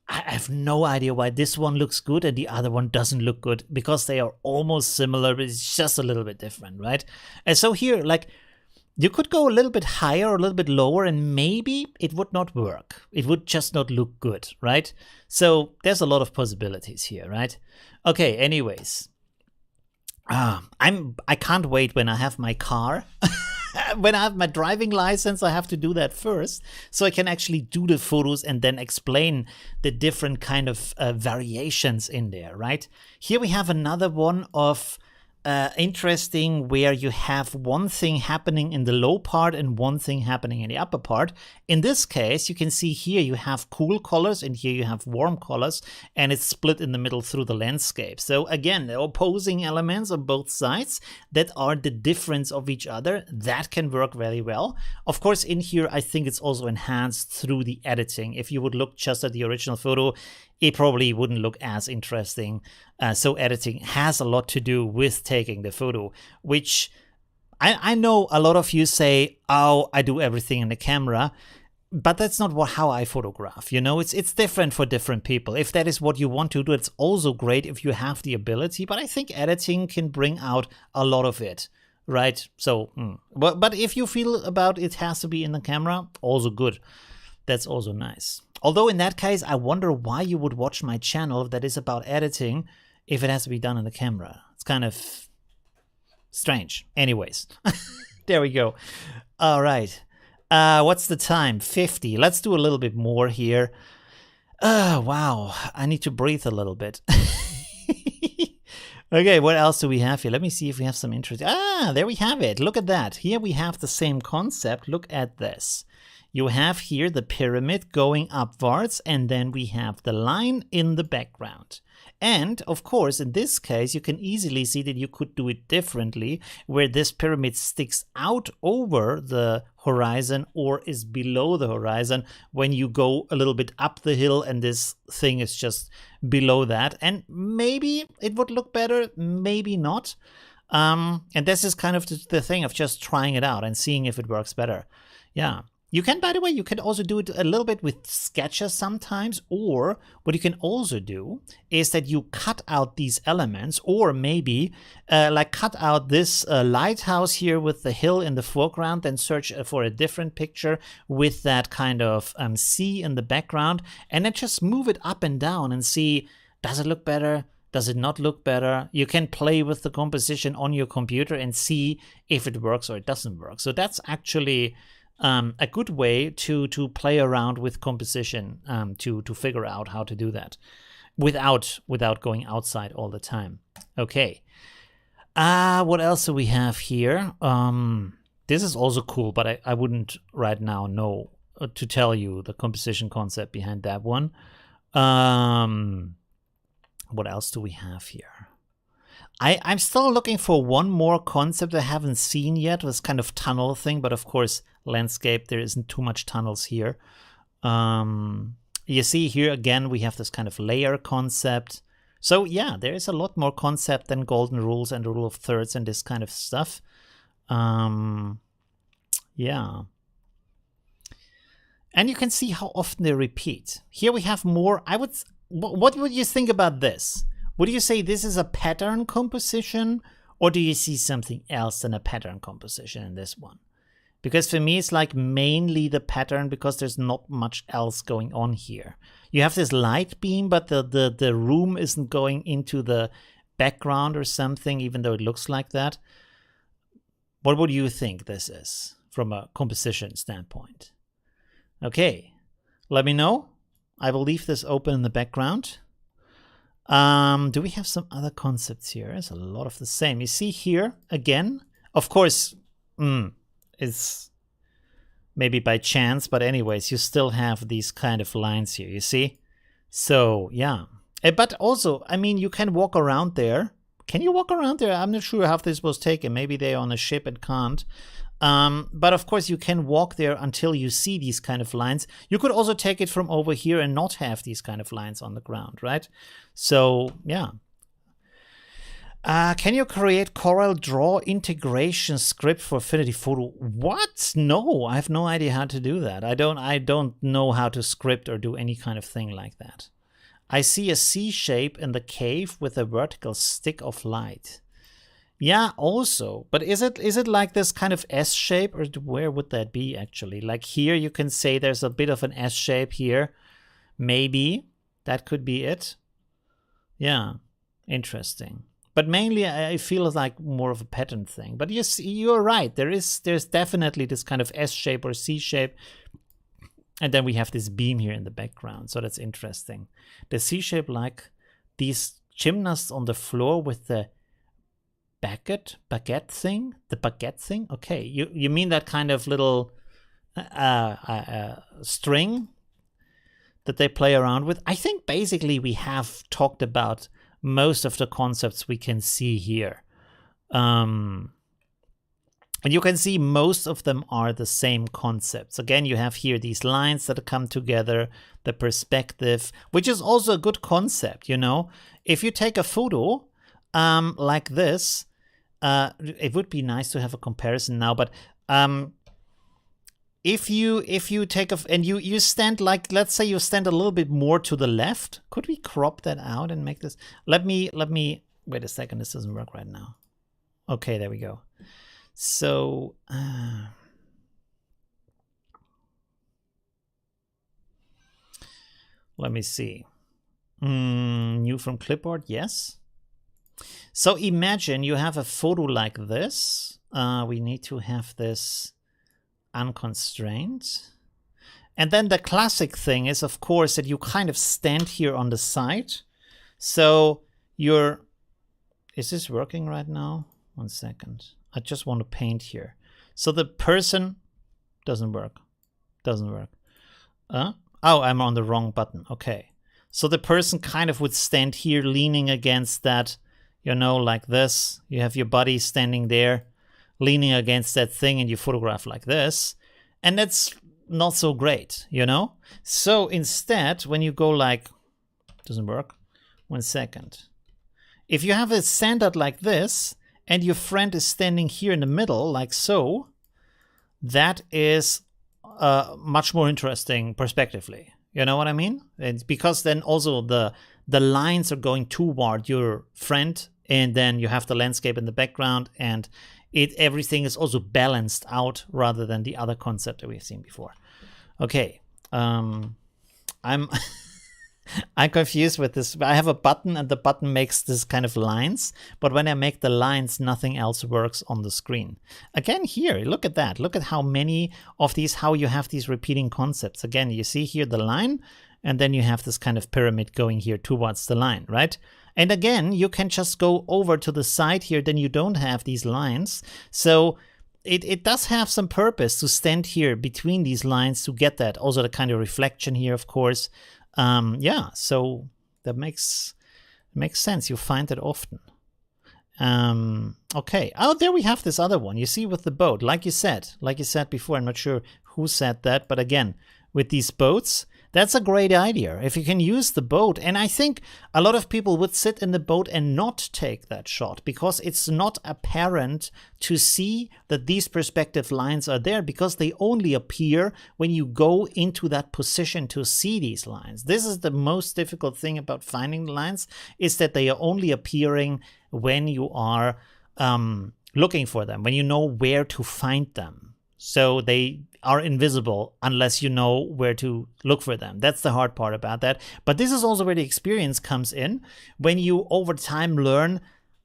I have no idea why this one looks good and the other one doesn't look good, because they are almost similar, but it's just a little bit different, right? And so here, like, you could go a little bit higher or a little bit lower and maybe it would not work. It would just not look good, right? So there's a lot of possibilities here, right? Okay, anyways. I can't wait when I have my car. When I have my driving license, I have to do that first so I can actually do the photos and then explain the different kind of variations in there, right? Here we have another one of interesting, where you have one thing happening in the low part and one thing happening in the upper part. In this case, you can see here you have cool colors and here you have warm colors, and it's split in the middle through the landscape. So again, the opposing elements on both sides that are the difference of each other, that can work very well. Of course, in here, I think it's also enhanced through the editing. If you would look just at the original photo, it probably wouldn't look as interesting. So editing has a lot to do with taking the photo, which I know a lot of you say, oh, I do everything in the camera, but that's not how I photograph. You know, it's different for different people. If that is what you want to do, it's also great if you have the ability, but I think editing can bring out a lot of it, right? So, but if you feel about it has to be in the camera, also good. That's also nice. Although in that case, I wonder why you would watch my channel that is about editing if it has to be done on the camera. It's kind of strange. Anyways, there we go. All right. What's the time? 50. Let's do a little bit more here. Wow. I need to breathe a little bit. Okay, what else do we have here? Let me see if we have some interest. There we have it. Look at that. Here we have the same concept. Look at this. You have here the pyramid going upwards, and then we have the line in the background. And of course, in this case, you can easily see that you could do it differently, where this pyramid sticks out over the horizon or is below the horizon when you go a little bit up the hill and this thing is just below that. And maybe it would look better, maybe not. And this is kind of the thing of just trying it out and seeing if it works better. Yeah. You can, by the way, you can also do it a little bit with sketches sometimes, or what you can also do is that you cut out these elements, or maybe like cut out this lighthouse here with the hill in the foreground, then search for a different picture with that kind of sea in the background, and then just move it up and down and see, does it look better? Does it not look better? You can play with the composition on your computer and see if it works or it doesn't work. So that's actually a good way to play around with composition, to figure out how to do that without going outside all the time. Okay. What else do we have here? This is also cool, but I wouldn't right now know to tell you the composition concept behind that one. What else do we have here? I'm still looking for one more concept I haven't seen yet, this kind of tunnel thing, but of course, landscape, there isn't too much tunnels here. You see here again, we have this kind of layer concept. So yeah, there is a lot more concept than golden rules and rule of thirds and this kind of stuff. Yeah. And you can see how often they repeat. Here we have more. What would you think about this? Would you say this is a pattern composition, or do you see something else than a pattern composition in this one? Because for me, it's like mainly the pattern, because there's not much else going on here. You have this light beam, but the room isn't going into the background or something, even though it looks like that. What would you think this is from a composition standpoint? Okay, let me know. I will leave this open in the background. Do we have some other concepts here? There's a lot of the same. You see here, again, of course, it's maybe by chance, but anyways, you still have these kind of lines here, you see? So, yeah. But also, I mean, you can walk around there. Can you walk around there? I'm not sure how this was taken. Maybe they're on a ship and can't. But of course, you can walk there until you see these kind of lines. You could also take it from over here and not have these kind of lines on the ground, right? So, yeah. Can you create Corel Draw integration script for Affinity Photo? What? No, I have no idea how to do that. I don't know how to script or do any kind of thing like that. I see a C shape in the cave with a vertical stick of light. Yeah, also, but is it like this kind of S shape, or where would that be actually? Like here, you can say there's a bit of an S shape here. Maybe that could be it. Yeah, interesting. But mainly, I feel like more of a pattern thing. But yes, you're right. There's definitely this kind of S shape or C shape. And then we have this beam here in the background. So that's interesting. The C shape, like these gymnasts on the floor with the baguette thing? The baguette thing? Okay, you mean that kind of little string that they play around with? I think basically we have talked about most of the concepts we can see here. And you can see most of them are the same concepts. Again, you have here these lines that come together, the perspective, which is also a good concept, you know? If you take a photo like this, it would be nice to have a comparison now, but if you take and you stand, like, let's say you stand a little bit more to the left, could we crop that out and make this? Let me wait a second, this doesn't work right now. Okay, there we go. So let me see. New from clipboard, yes. So imagine you have a photo like this. We need to have this unconstrained. And then the classic thing is, of course, that you kind of stand here on the side. So is this working right now? 1 second. I just want to paint here. So the person doesn't work. Oh, I'm on the wrong button. Okay. So the person kind of would stand here leaning against that, you know, like this. You have your body standing there, leaning against that thing, and you photograph like this. And that's not so great, you know? So instead, when you go like, doesn't work. 1 second. If you have it centered like this, and your friend is standing here in the middle, like so, that is much more interesting perspectively. You know what I mean? It's because then also the lines are going toward your friend, and then you have the landscape in the background, and everything is also balanced out rather than the other concept that we've seen before. Okay, I'm I'm confused with this. I have a button, and the button makes this kind of lines, but when I make the lines, nothing else works on the screen. Again, here, look at that. Look at how many of these, how you have these repeating concepts. Again, you see here the line, and then you have this kind of pyramid going here towards the line, right? And again, you can just go over to the side here, then you don't have these lines. So it does have some purpose to stand here between these lines to get that. Also the kind of reflection here, of course. Yeah, so that makes sense. You find that often. Okay. Oh, there we have this other one. You see with the boat, like you said before, I'm not sure who said that, but again, with these boats, that's a great idea. If you can use the boat, and I think a lot of people would sit in the boat and not take that shot because it's not apparent to see that these perspective lines are there, because they only appear when you go into that position to see these lines. This is the most difficult thing about finding the lines, is that they are only appearing when you are looking for them, when you know where to find them. So they are invisible unless you know where to look for them. That's the hard part about that. But this is also where the experience comes in. When you over time learn,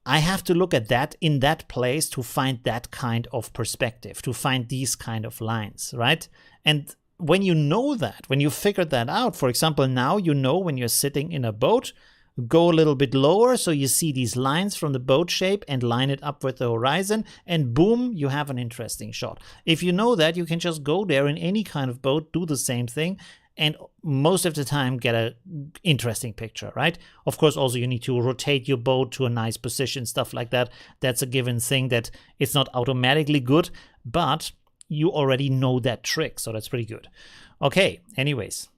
I have to look at that in that place to find that kind of perspective, to find these kind of lines, right? And when you know that, when you figure that out, for example, now you know when you're sitting in a boat, go a little bit lower so you see these lines from the boat shape and line it up with the horizon, and boom, you have an interesting shot. If you know that, you can just go there in any kind of boat, do the same thing, and most of the time get a interesting picture, right? Of course, also you need to rotate your boat to a nice position, stuff like that. That's a given thing that it's not automatically good, but you already know that trick, so that's pretty good. Okay, anyways.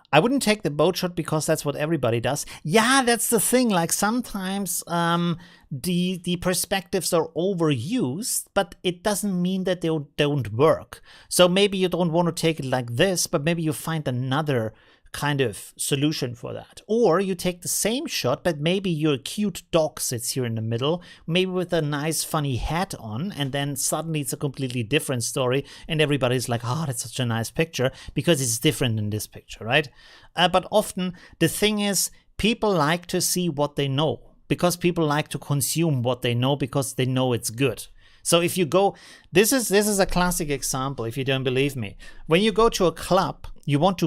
I wouldn't take the boat shot because that's what everybody does. Yeah, that's the thing. Like sometimes the perspectives are overused, but it doesn't mean that they don't work. So maybe you don't want to take it like this, but maybe you find another kind of solution for that. Or you take the same shot, but maybe your cute dog sits here in the middle, maybe with a nice funny hat on, and then suddenly it's a completely different story, and everybody's like, oh, that's such a nice picture, because it's different in this picture, right? But often the thing is, people like to see what they know, because people like to consume what they know, because they know it's good. So if you go, this is a classic example, if you don't believe me. When you go to a club, you want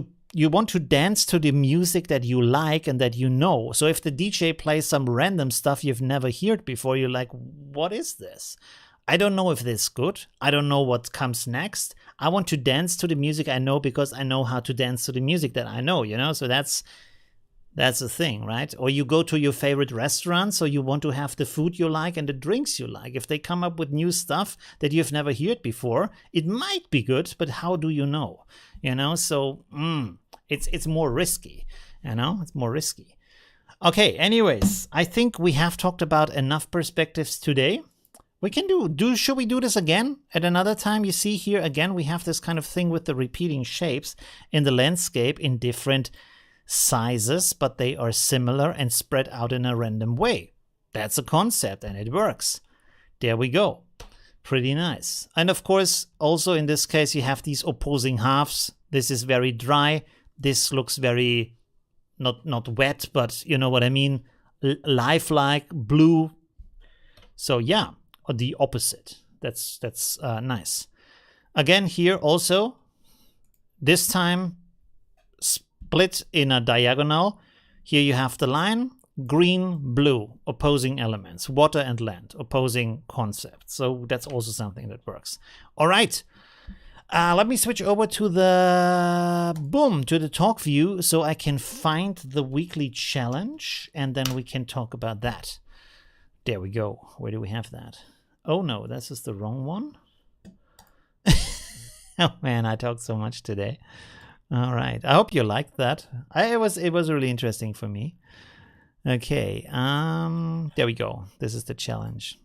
to dance to the music that you like and that you know. So if the DJ plays some random stuff you've never heard before, you're like, what is this? I don't know if this is good. I don't know what comes next. I want to dance to the music I know because I know how to dance to the music that I know, you know? So that's the thing, right? Or you go to your favorite restaurant, so you want to have the food you like and the drinks you like. If they come up with new stuff that you've never heard before, it might be good, but how do you know? You know, so it's more risky, you know, it's more risky. Okay, anyways, I think we have talked about enough perspectives today. We can should we do this again at another time? You see here, again, we have this kind of thing with the repeating shapes in the landscape in different sizes, but they are similar and spread out in a random way. That's a concept and it works. There we go. Pretty nice. And of course, also in this case, you have these opposing halves. This is very dry. This looks very, not wet, but you know what I mean? Lifelike, blue. So yeah, or the opposite. That's nice. Again, here also, this time split in a diagonal. Here you have the line. Green, blue, opposing elements, water and land, opposing concepts. So that's also something that works. All right. Let me switch over to the talk view so I can find the weekly challenge, and then we can talk about that. There we go. Where do we have that? Oh no, this is the wrong one. Oh man, I talked so much today. All right. I hope you liked that. It was really interesting for me. Okay, there we go. This is the challenge.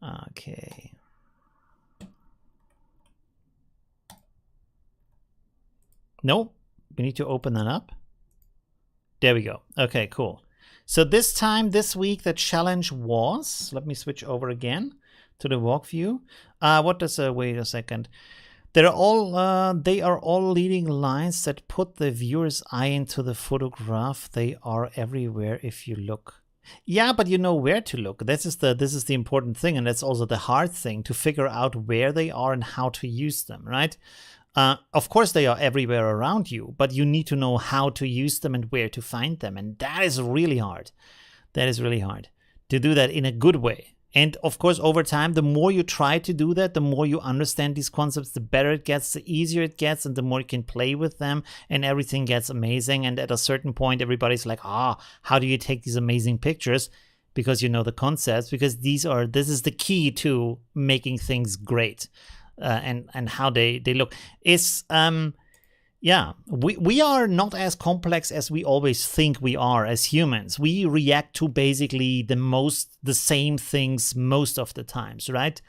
Okay. Nope. We need to open that up. There we go. Okay, cool. So this time, this week, the challenge was, let me switch over again to the walk view. What does, wait a second. They are all leading lines that put the viewer's eye into the photograph. They are everywhere if you look. Yeah, but you know where to look. This is the important thing, and that's also the hard thing, to figure out where they are and how to use them, right? Of course, they are everywhere around you, but you need to know how to use them and where to find them. And that is really hard. That is really hard to do that in a good way. And of course, over time, the more you try to do that, the more you understand these concepts, the better it gets, the easier it gets, and the more you can play with them, and everything gets amazing. And at a certain point, everybody's like, how do you take these amazing pictures? Because you know the concepts, because this is the key to making things great. And how they look. It's yeah, we are not as complex as we always think we are as humans. We react to basically the same things most of the times, right?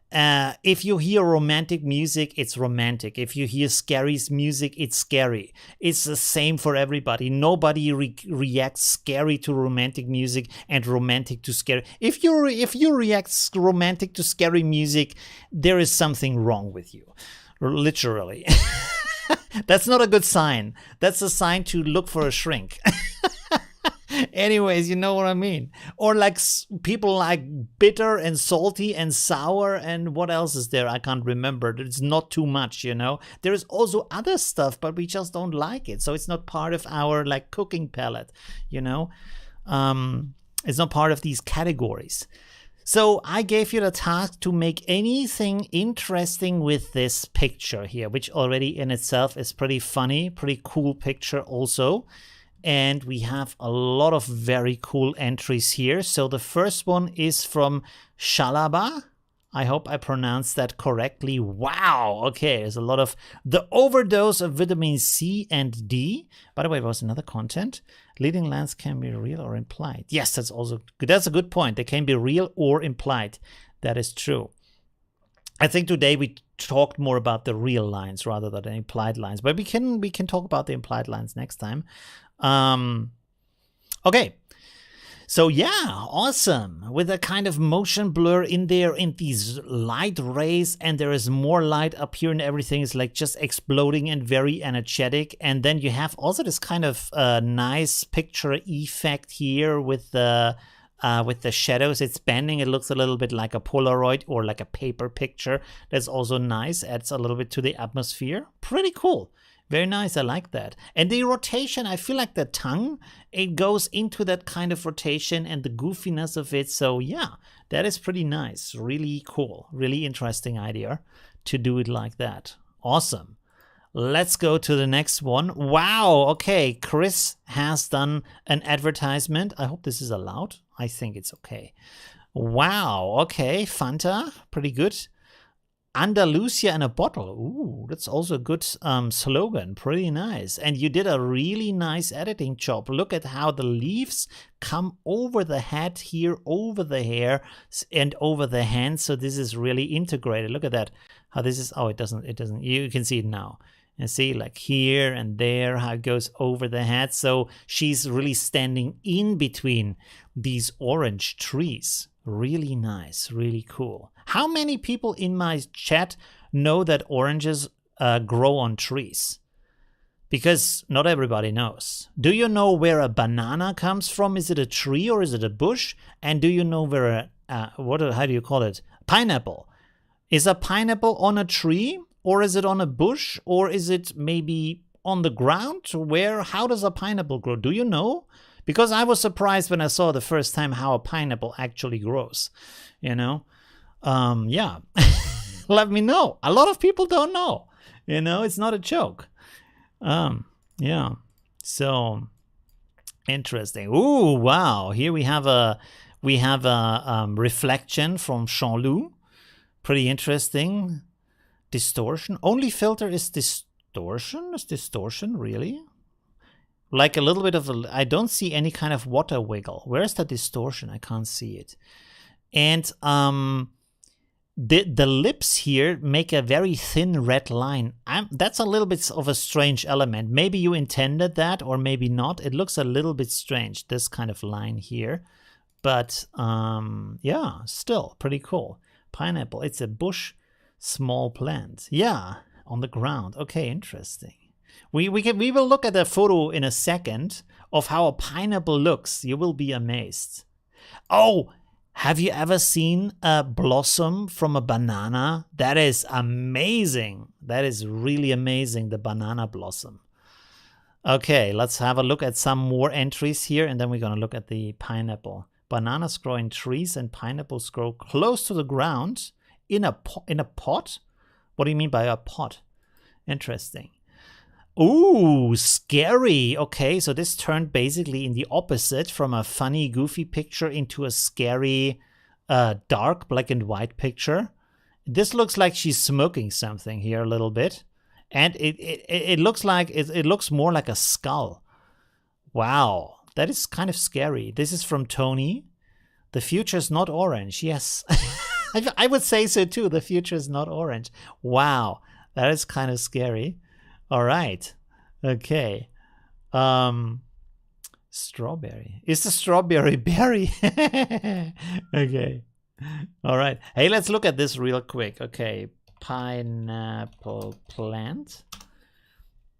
If you hear romantic music, it's romantic. If you hear scary music, it's scary. It's the same for everybody. Nobody reacts scary to romantic music and romantic to scary. If you react romantic to scary music, there is something wrong with you, literally. That's not a good sign. That's a sign to look for a shrink. Anyways, you know what I mean. Or like people like bitter and salty and sour, and what else is there? I can't remember. It's not too much, you know. There is also other stuff, but we just don't like it. So it's not part of our like cooking palette, you know. It's not part of these categories. So I gave you the task to make anything interesting with this picture here, which already in itself is pretty funny, pretty cool picture also. And we have a lot of very cool entries here. So the first one is from Shalaba. I hope I pronounced that correctly. Wow. Okay, there's a lot of the overdose of vitamin C and D. By the way, there was another content. Leading lines can be real or implied. Yes, that's also good. That's a good point. They can be real or implied. That is true. I think today we talked more about the real lines rather than the implied lines, but we can talk about the implied lines next time. Okay. So yeah, awesome. With a kind of motion blur in there in these light rays, and there is more light up here and everything is like just exploding and very energetic. And then you have also this kind of nice picture effect here with the shadows. It's bending. It looks a little bit like a Polaroid or like a paper picture. That's also nice. Adds a little bit to the atmosphere. Pretty cool. Very nice. I like that. And the rotation, I feel like the tongue, it goes into that kind of rotation and the goofiness of it. So yeah, that is pretty nice. Really cool. Really interesting idea to do it like that. Awesome. Let's go to the next one. Wow. Okay. Chris has done an advertisement. I hope this is allowed. I think it's okay. Wow. Okay. Fanta. Pretty good. Andalusia in a bottle. Ooh, that's also a good slogan. Pretty nice. And you did a really nice editing job. Look at how the leaves come over the head here, over the hair, and over the hands. So this is really integrated. Look at that. How this is. Oh, it doesn't. You can see it now. And see, like here and there, how it goes over the head. So she's really standing in between these orange trees. Really nice, really cool. How many people in my chat know that oranges grow on trees? Because not everybody knows. Do you know where a banana comes from? Is it a tree or is it a bush? And do you know where how do you call it? Pineapple. Is a pineapple on a tree, or is it on a bush, or is it maybe on the ground? How does a pineapple grow? Do you know? Because I was surprised when I saw the first time how a pineapple actually grows, you know? Yeah, let me know. A lot of people don't know, you know, it's not a joke. Yeah, so interesting. Ooh, wow. Here we have a reflection from Jean-Loup. Pretty interesting. Distortion. Only filter is distortion? Is distortion really? Like a little bit of I don't see any kind of water wiggle. Where's the distortion? I can't see it. And the lips here make a very thin red line. That's a little bit of a strange element. Maybe you intended that or maybe not. It looks a little bit strange, this kind of line here. But yeah, still pretty cool. Pineapple, it's a bush, small plant. Yeah, on the ground. Okay, interesting. We will look at a photo in a second of how a pineapple looks. You will be amazed. Oh, have you ever seen a blossom from a banana? That is amazing. That is really amazing, the banana blossom. Okay, let's have a look at some more entries here, and then we're going to look at the pineapple. Bananas grow in trees and pineapples grow close to the ground in a pot? What do you mean by a pot? Interesting. Ooh, scary. Okay, so this turned basically in the opposite from a funny, goofy picture into a scary, dark black and white picture. This looks like she's smoking something here a little bit. And it looks like, it looks more like a skull. Wow, that is kind of scary. This is from Tony. The future is not orange. Yes, I would say so too. The future is not orange. Wow, that is kind of scary. All right. Okay. Strawberry. Is the strawberry berry? Okay. All right. Hey, let's look at this real quick. Okay. Pineapple plant.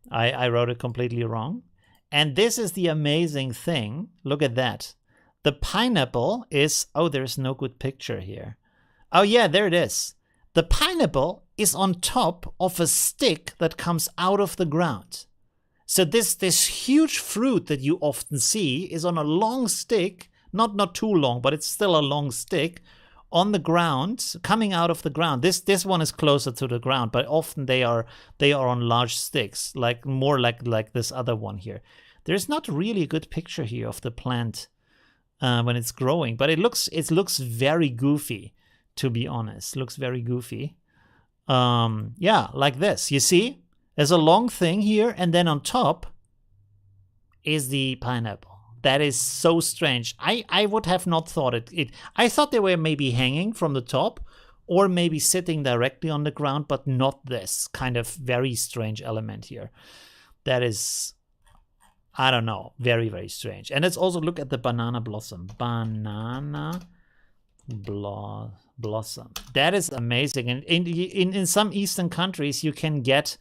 I wrote it completely wrong. And this is the amazing thing. Look at that. The pineapple is... Oh, there's no good picture here. Oh, yeah, there it is. The pineapple is on top of a stick that comes out of the ground. So this huge fruit that you often see is on a long stick, not too long, but it's still a long stick on the ground, coming out of the ground. This one is closer to the ground, but often they are on large sticks, more like this other one here. There's not really a good picture here of the plant when it's growing, but it looks very goofy. To be honest, looks very goofy. Yeah, like this. You see, there's a long thing here, and then on top is the pineapple. That is so strange. I would have not thought it. I thought they were maybe hanging from the top, or maybe sitting directly on the ground, but not this kind of very strange element here. That is, I don't know, very, very strange. And let's also look at the banana blossom. Banana blossom. That is amazing. And in some Eastern countries, you can get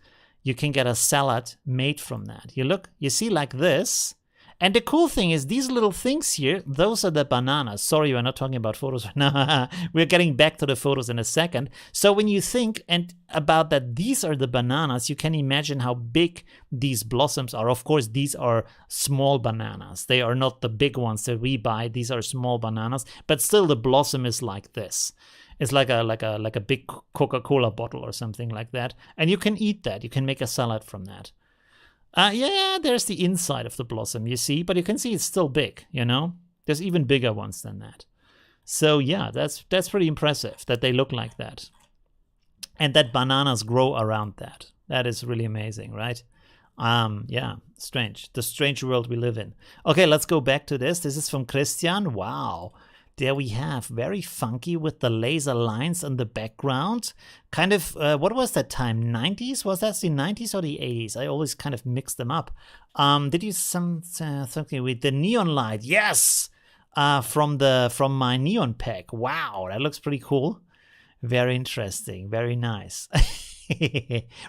a salad made from that. You see like this. And the cool thing is these little things here, those are the bananas. Sorry, we're not talking about photos right now. We're getting back to the photos in a second. So when you think about that these are the bananas, you can imagine how big these blossoms are. Of course, these are small bananas. They are not the big ones that we buy. These are small bananas, but still the blossom is like this. It's like a big Coca-Cola bottle or something like that. And you can eat that. You can make a salad from that. Yeah, there's the inside of the blossom, you see, but you can see it's still big, you know? There's even bigger ones than that. So yeah, that's pretty impressive that they look like that. And that bananas grow around that. That is really amazing, right? Yeah, strange. The strange world we live in. Okay, let's go back to this. This is from Christian. Wow. There we have, very funky with the laser lines in the background. Kind of, what was that time? 90s? Was that the 90s or the 80s? I always kind of mix them up. Did you something with the neon light? Yes! From my neon pack. Wow, that looks pretty cool. Very interesting. Very nice.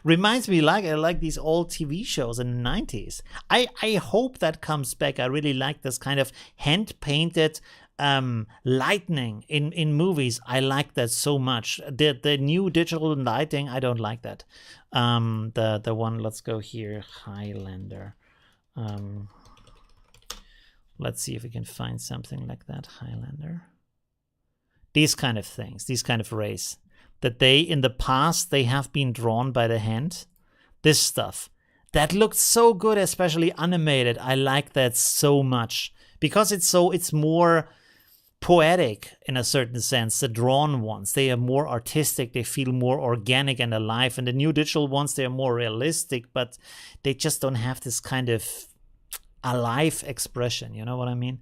Reminds me like these old TV shows in the 90s. I hope that comes back. I really like this kind of hand-painted lightning in movies. I like that so much. The new digital lighting, I don't like that. The one, let's go here, Highlander. Let's see if we can find something like that, Highlander. These kind of things, these kind of rays, that in the past, they have been drawn by the hand. This stuff, that looked so good, especially animated. I like that so much because it's more poetic in a certain sense. The drawn ones, they are more artistic, they feel more organic and alive, and the new digital ones, they are more realistic, but they just don't have this kind of alive expression, you know what I mean?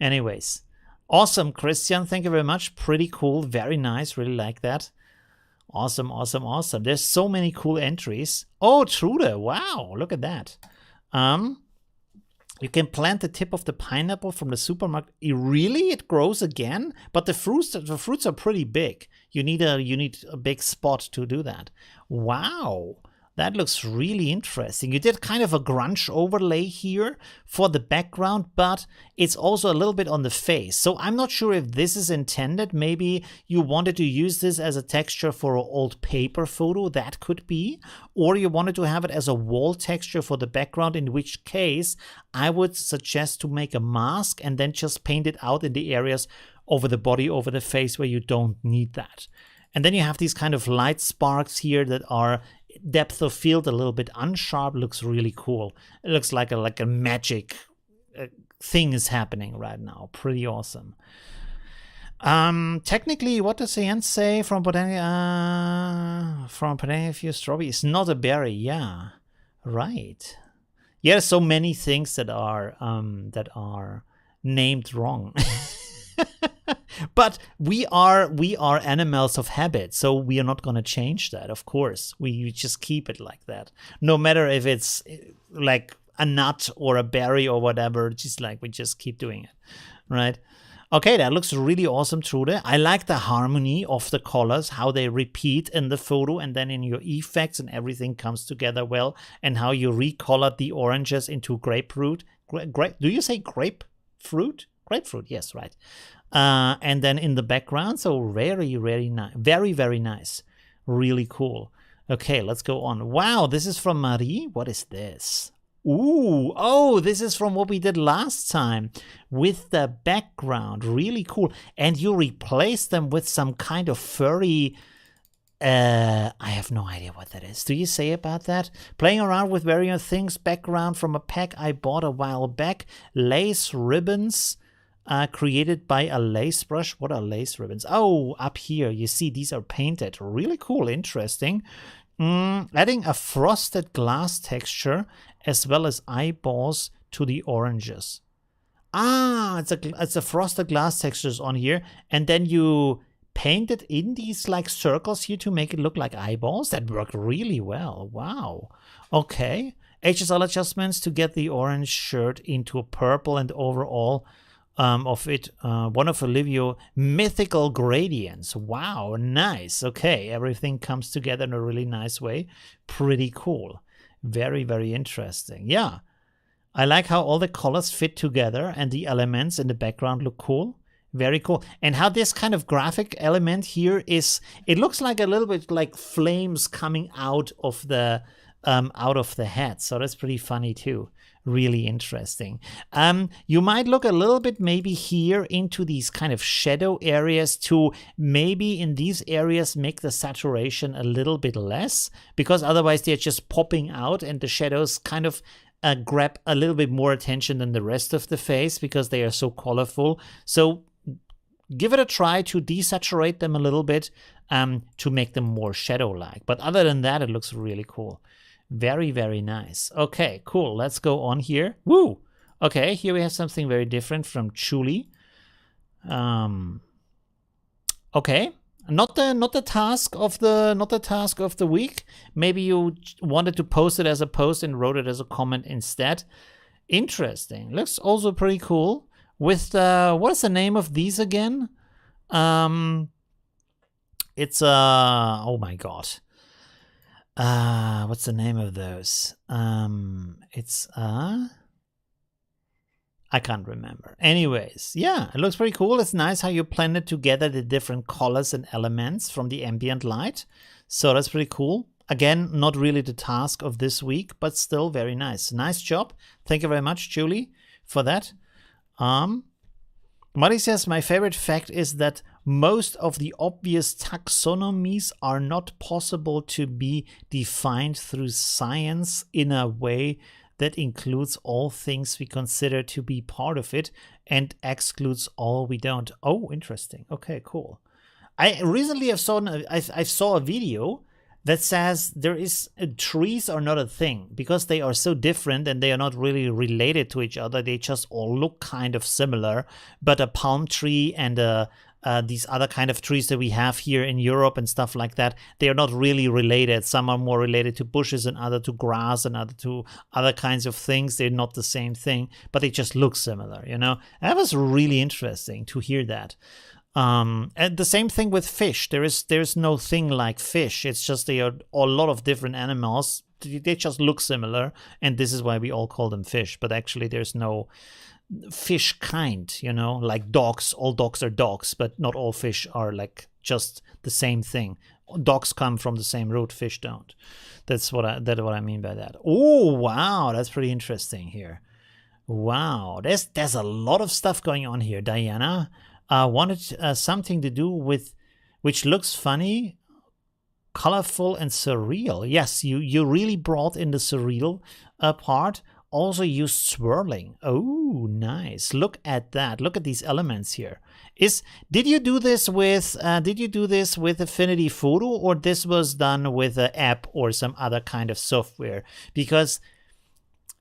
Anyways, awesome, Christian, thank you very much. Pretty cool, very nice, really like that. Awesome, awesome, awesome. There's so many cool entries. Oh, Trude, wow, look at that. You can plant the tip of the pineapple from the supermarket. Really? It grows again? But the fruits are pretty big. You need a big spot to do that. Wow. That looks really interesting. You did kind of a grunge overlay here for the background, but it's also a little bit on the face. So I'm not sure if this is intended. Maybe you wanted to use this as a texture for an old paper photo. That could be. Or you wanted to have it as a wall texture for the background, in which case I would suggest to make a mask and then just paint it out in the areas over the body, over the face where you don't need that. And then you have these kind of light sparks here that are depth of field, a little bit unsharp. Looks really cool. It looks like a magic thing is happening right now. Pretty awesome. Technically, what does the end say from Botanic View Strawberry? It's not a berry. Yeah, right. Yeah, so many things that are named wrong. But we are animals of habit, so we are not going to change that. Of course, we just keep it like that, no matter if it's like a nut or a berry or whatever. Just like we just keep doing it, right? Okay, that looks really awesome, Trude. I like the harmony of the colors, how they repeat in the photo and then in your effects, and everything comes together well, and how you recolored the oranges into grapefruit. Do you say grapefruit? Grapefruit, yes, right. And then in the background, so very, very nice. Very, very nice. Really cool. Okay, let's go on. Wow, this is from Marie. What is this? Ooh, oh, this is from what we did last time with the background. Really cool. And you replaced them with some kind of furry... I have no idea what that is. Do you say about that? Playing around with various things. Background from a pack I bought a while back. Lace ribbons. Created by a lace brush. What are lace ribbons? Oh, up here, you see these are painted. Really cool, interesting. Adding a frosted glass texture as well as eyeballs to the oranges. Ah, it's a frosted glass textures on here, and then you paint it in these like circles here to make it look like eyeballs. That worked really well. Wow. Okay. HSL adjustments to get the orange shirt into a purple, and overall of it, one of Olivio mythical gradients. Wow, nice. Okay, everything comes together in a really nice way. Pretty cool. Very, very interesting. Yeah, I like how all the colors fit together and the elements in the background look cool. Very cool. And how this kind of graphic element here is, it looks like a little bit like flames coming out of the head. So that's pretty funny too. Really interesting. You might look a little bit maybe here into these kind of shadow areas to maybe in these areas make the saturation a little bit less, because otherwise they're just popping out and the shadows kind of grab a little bit more attention than the rest of the face because they are so colorful. So give it a try to desaturate them a little bit to make them more shadow-like. But other than that, it looks really cool. Very, very nice. Okay, cool. Let's go on here. Woo! Okay, here we have something very different from Chuli. Okay, not the task of the week. Maybe you wanted to post it as a post and wrote it as a comment instead. Interesting. Looks also pretty cool. With what's the name of these again? It's oh my god. What's the name of those? It's I can't remember. Anyways, yeah, it looks pretty cool. It's nice how you blended together the different colors and elements from the ambient light. So that's pretty cool. Again, not really the task of this week, but still very nice. Nice job. Thank you very much, Julie, for that. Mari says, my favorite fact is that most of the obvious taxonomies are not possible to be defined through science in a way that includes all things we consider to be part of it and excludes all we don't. Oh, interesting. Okay, cool. I recently I saw a video that says trees are not a thing because they are so different and they are not really related to each other. They just all look kind of similar, but a palm tree and a these other kind of trees that we have here in Europe and stuff like that. They are not really related. Some are more related to bushes and other to grass and other to other kinds of things. They're not the same thing, but they just look similar, you know. That was really interesting to hear that. And the same thing with fish. There's no thing like fish. It's just they are a lot of different animals. They just look similar, and this is why we all call them fish. But actually, there's no fish kind, you know, like dogs. All dogs are dogs, but not all fish are like just the same thing. Dogs come from the same root, fish don't. That's what I mean by that. Oh wow, that's pretty interesting here. Wow, there's a lot of stuff going on here. Diana wanted something to do with, which looks funny, colorful and surreal. Yes, you really brought in the surreal part. Also used swirling. Oh, nice. Look at that. Look at these elements here. Did you do this with Affinity Photo, or this was done with an app or some other kind of software? Because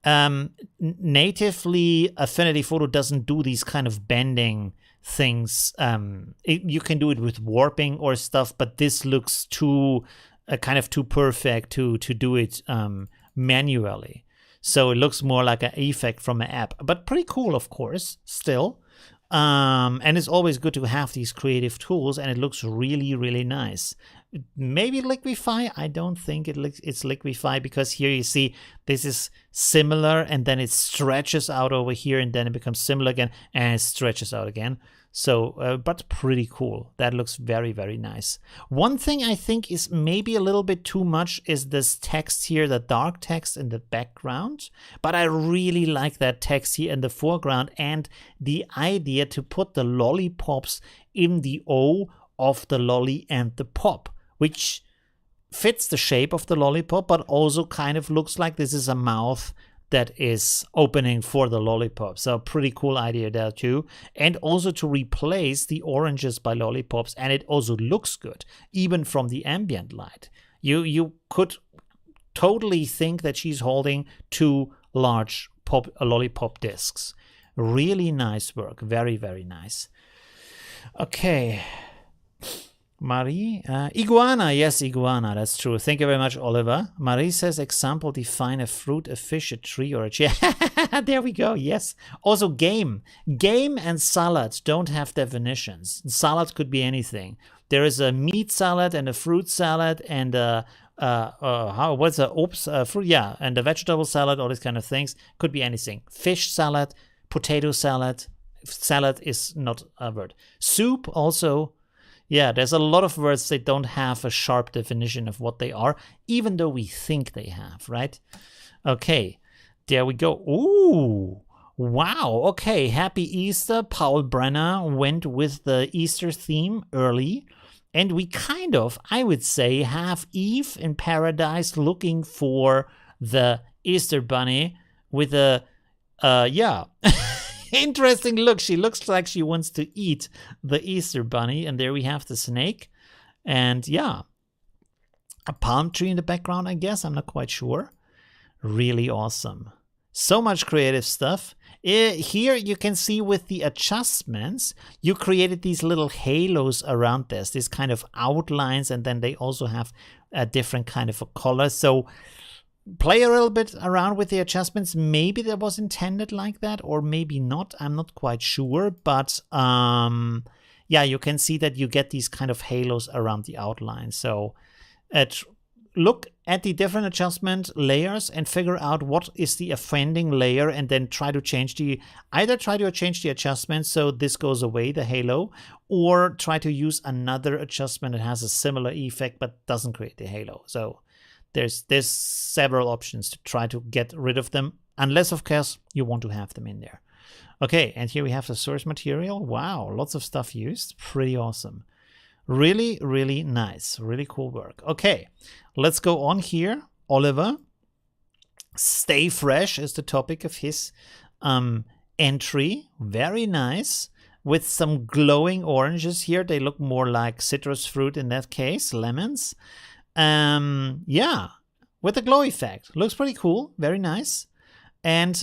natively Affinity Photo doesn't do these kind of bending things. You can do it with warping or stuff, but this looks too kind of too perfect to do it manually. So it looks more like an effect from an app, but pretty cool, of course, still. And it's always good to have these creative tools, and it looks really, really nice. Maybe liquify. I don't think it's liquify, because here you see this is similar, and then it stretches out over here, and then it becomes similar again, and it stretches out again. So, but pretty cool. That looks very, very nice. One thing I think is maybe a little bit too much is this text here, the dark text in the background. But I really like that text here in the foreground, and the idea to put the lollipops in the O of the lolly and the pop, which fits the shape of the lollipop, but also kind of looks like this is a mouth that is opening for the lollipop. So pretty cool idea there too. And also to replace the oranges by lollipops, and it also looks good, even from the ambient light. You could totally think that she's holding two large lollipop discs. Really nice work. Very, very nice. Okay. Marie, iguana, yes, iguana, that's true. Thank you very much, Oliver. Marie says, example, define a fruit, a fish, a tree, or a chair. There we go, yes. Also, game. Game and salad don't have definitions. Salad could be anything. There is a meat salad and a fruit salad and fruit, yeah, and a vegetable salad, all these kind of things. Could be anything. Fish salad, potato salad. Salad is not a word. Soup also. Yeah, there's a lot of words that don't have a sharp definition of what they are, even though we think they have, right? Okay, there we go. Ooh, wow. Okay, happy Easter. Paul Brenner went with the Easter theme early. And we kind of, I would say, have Eve in paradise looking for the Easter bunny with a, yeah. Interesting look. She looks like she wants to eat the Easter bunny. And there we have the snake. And yeah, a palm tree in the background, I guess. I'm not quite sure. Really awesome. So much creative stuff. Here you can see with the adjustments, you created these little halos around this, these kind of outlines. And then they also have a different kind of a color. So play a little bit around with the adjustments. Maybe that was intended like that, or maybe not. I'm not quite sure, but yeah, you can see that you get these kind of halos around the outline. So look at the different adjustment layers and figure out what is the offending layer, and then try to change the adjustment so this goes away, the halo, or try to use another adjustment that has a similar effect but doesn't create the halo. So there's several options to try to get rid of them, unless of course you want to have them in there. Okay, and here we have the source material. Wow, lots of stuff used. Pretty awesome. Really, really nice. Really cool work. Okay, let's go on here. Oliver, stay fresh is the topic of his entry. Very nice. With some glowing oranges here. They look more like citrus fruit in that case, lemons. Yeah, with a glow effect. Looks pretty cool. Very nice. And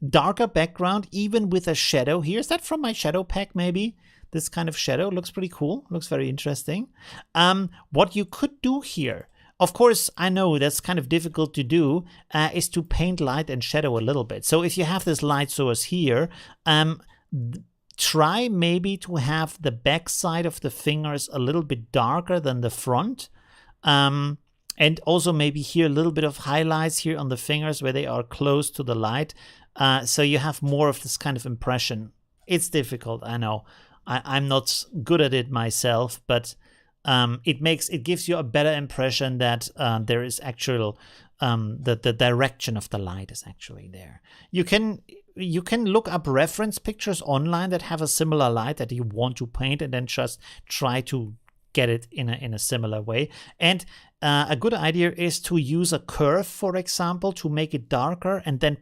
darker background, even with a shadow here. Is that from my shadow pack maybe? this kind of shadow. Looks pretty cool. Looks very interesting. What you could do here, of course, I know that's kind of difficult to do, is to paint light and shadow a little bit. So if you have this light source here, try maybe to have the back side of the fingers a little bit darker than the front. And also maybe here a little bit of highlights here on the fingers where they are close to the light. So you have more of this kind of impression. It's difficult, I know. I'm not good at it myself, but it gives you a better impression that there is actual the direction of the light is actually there. You can look up reference pictures online that have a similar light that you want to paint, and then just try to get it in a similar way. And a good idea is to use a curve, for example, to make it darker, and then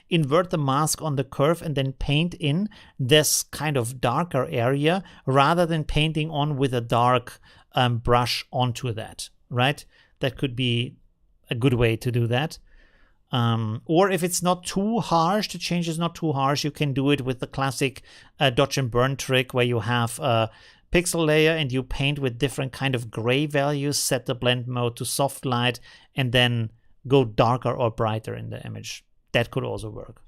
invert the mask on the curve and then paint in this kind of darker area rather than painting on with a dark brush onto that, right? That could be a good way to do that. Or if it's not too harsh, the change is not too harsh, you can do it with the classic dodge and burn trick where you have a pixel layer and you paint with different kind of gray values, set the blend mode to soft light, and then go darker or brighter in the image. That could also work.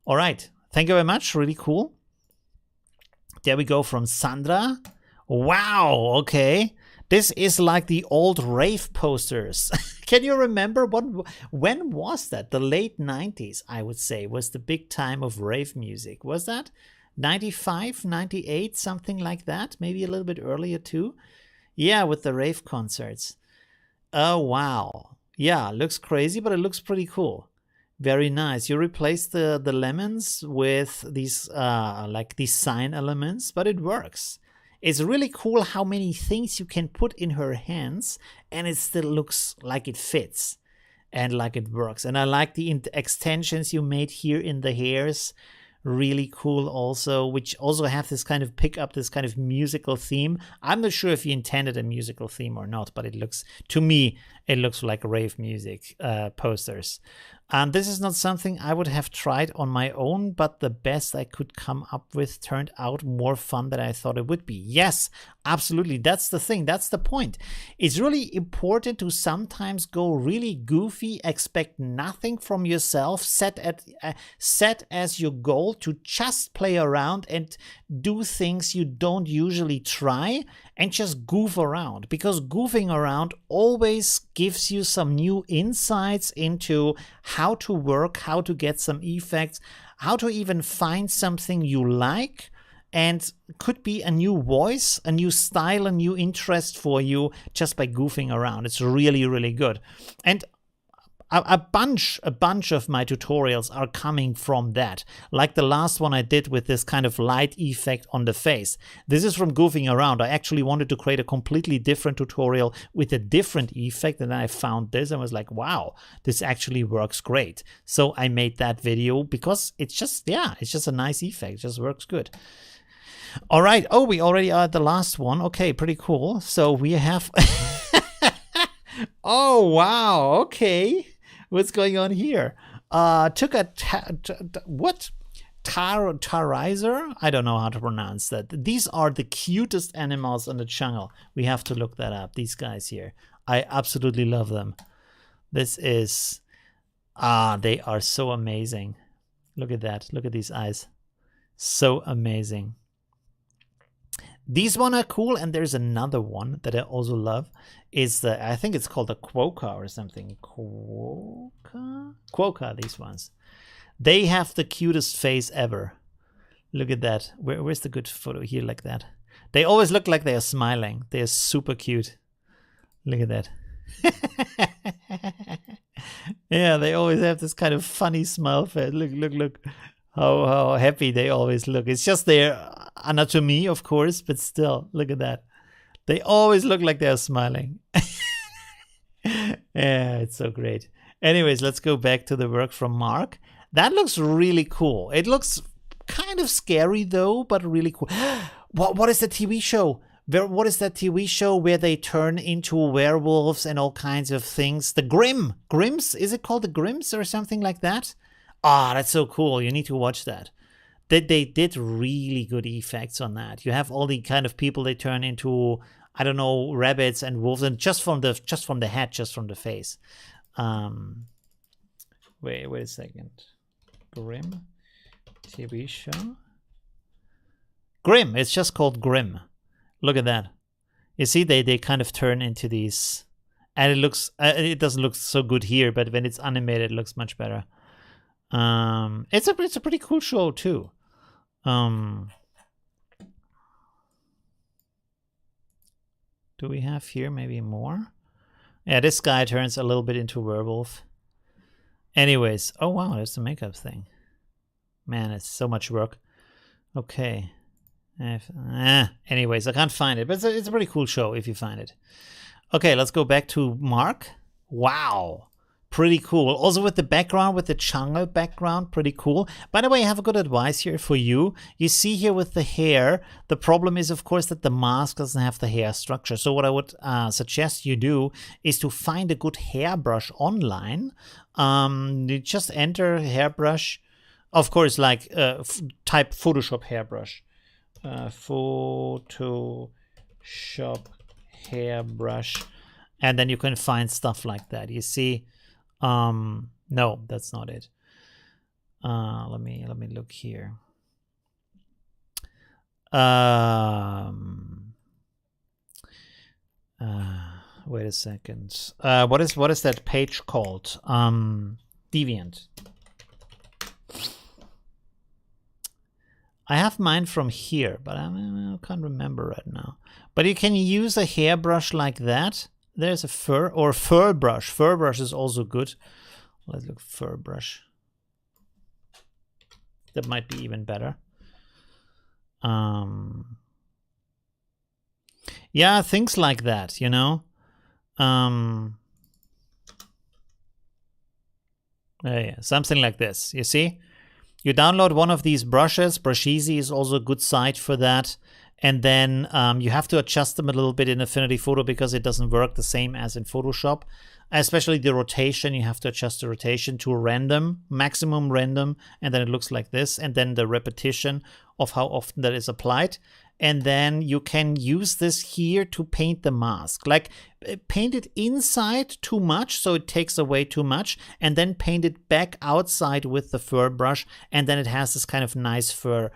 All right, thank you very much, really cool. There we go from Sandra. Wow, okay. This is like the old rave posters. Can you remember when was that? The late 90s, I would say, was the big time of rave music. Was that 95, 98, something like that? Maybe a little bit earlier too? Yeah, with the rave concerts. Oh, wow. Yeah, looks crazy, but it looks pretty cool. Very nice. You replace the lemons with these like these sign elements, but it works. It's really cool how many things you can put in her hands and it still looks like it fits and like it works. And I like the extensions you made here in the hairs. Really cool also, which also have this kind of pick up this kind of musical theme. I'm not sure if you intended a musical theme or not, but it looks, to me, it looks like rave music posters. And this is not something I would have tried on my own, but the best I could come up with turned out more fun than I thought it would be. Yes, absolutely. That's the thing. That's the point. It's really important to sometimes go really goofy, expect nothing from yourself, set as your goal to just play around and do things you don't usually try and just goof around, because goofing around always gives you some new insights into how to work, how to get some effects, how to even find something you like, and could be a new voice, a new style, a new interest for you just by goofing around. It's really, really good. And a bunch of my tutorials are coming from that. Like the last one I did with this kind of light effect on the face. This is from goofing around. I actually wanted to create a completely different tutorial with a different effect, and then I found this and was like, wow, this actually works great. So I made that video because it's just, yeah, it's just a nice effect. It just works good. All right. Oh, we already are at the last one. Okay, pretty cool. So we have... Oh, wow. Okay. What's going on here? Took a what? Tarizer? I don't know how to pronounce that. These are the cutest animals in the jungle. We have to look that up. These guys here. I absolutely love them. This is... they are so amazing. Look at that. Look at these eyes. So amazing. These one are cool, and there's another one that I also love. Is the, I think it's called a quokka or something. Quokka, these ones. They have the cutest face ever. Look at that. Where's the good photo here like that? They always look like they are smiling. They are super cute. Look at that. Yeah, they always have this kind of funny smile face. Look. How happy they always look. It's just their anatomy, of course, but still, look at that. They always look like they're smiling. Yeah, it's so great. Anyways, let's go back to the work from Mark. That looks really cool. It looks kind of scary though, but really cool. What is the TV show? What is that TV show where they turn into werewolves and all kinds of things? The Grimms? Is it called the Grimms or something like that? Ah, that's so cool. You need to watch that. they did really good effects on that. You have all the kind of people they turn into, I don't know, rabbits and wolves, and just from the head, just from the face. Wait a second. Grim TV show. Grim. It's just called Grim. Look at that. You see, they kind of turn into these, and it looks it doesn't look so good here, but when it's animated, it looks much better. It's a pretty cool show too. Do we have here maybe more? Yeah, this guy turns a little bit into a werewolf. Anyways, oh wow, there's the makeup thing. Man, it's so much work. Okay. Anyways, I can't find it, but it's a pretty cool show if you find it. Okay, let's go back to Mark. Wow. Pretty cool. Also with the background, with the jungle background, pretty cool. By the way, I have a good advice here for you. You see here with the hair, the problem is, of course, that the mask doesn't have the hair structure. So what I would suggest you do is to find a good hairbrush online. You just enter hairbrush. Of course, like type Photoshop hairbrush. Photoshop hairbrush. And then you can find stuff like that. You see... no, that's not it. Let me look here. Wait a second. What is that page called? Deviant. I have mine from here, but I can't remember right now. But you can use a hairbrush like that. There's a fur or fur brush. Fur brush is also good. Let's look fur brush. That might be even better. Yeah, things like that, you know. Yeah, something like this. You see? You download one of these brushes. Brusheezy is also a good site for that. And then you have to adjust them a little bit in Affinity Photo because it doesn't work the same as in Photoshop. Especially the rotation, you have to adjust the rotation to random, maximum random, and then it looks like this. And then the repetition of how often that is applied. And then you can use this here to paint the mask. Like paint it inside too much, so it takes away too much, and then paint it back outside with the fur brush, and then it has this kind of nice fur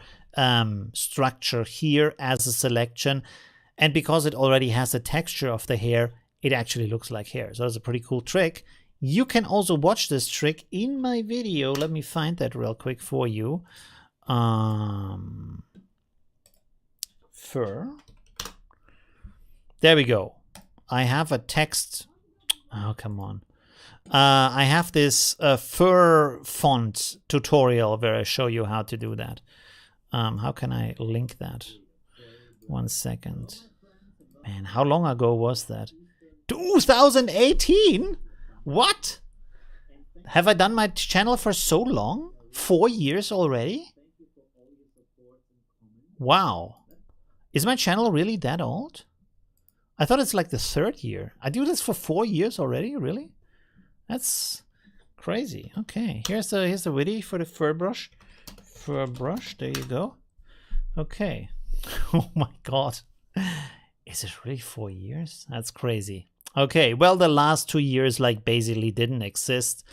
structure here as a selection. And because it already has the texture of the hair, it actually looks like hair. So it's a pretty cool trick. You can also watch this trick in my video. Let me find that real quick for you. Fur. There we go. I have a text. Oh, come on. I have this fur font tutorial where I show you how to do that. How can I link that? 1 second. Man, how long ago was that? 2018? What? Have I done my channel for so long? 4 years already? Wow. Is my channel really that old? I thought it's like the 3rd year. I do this for 4 years already? Really? That's crazy. Okay, here's the video for the fur brush. Fur brush, there you go. Okay. Oh my god. Is it really 4 years? That's crazy. Okay, well, the last 2 years like basically didn't exist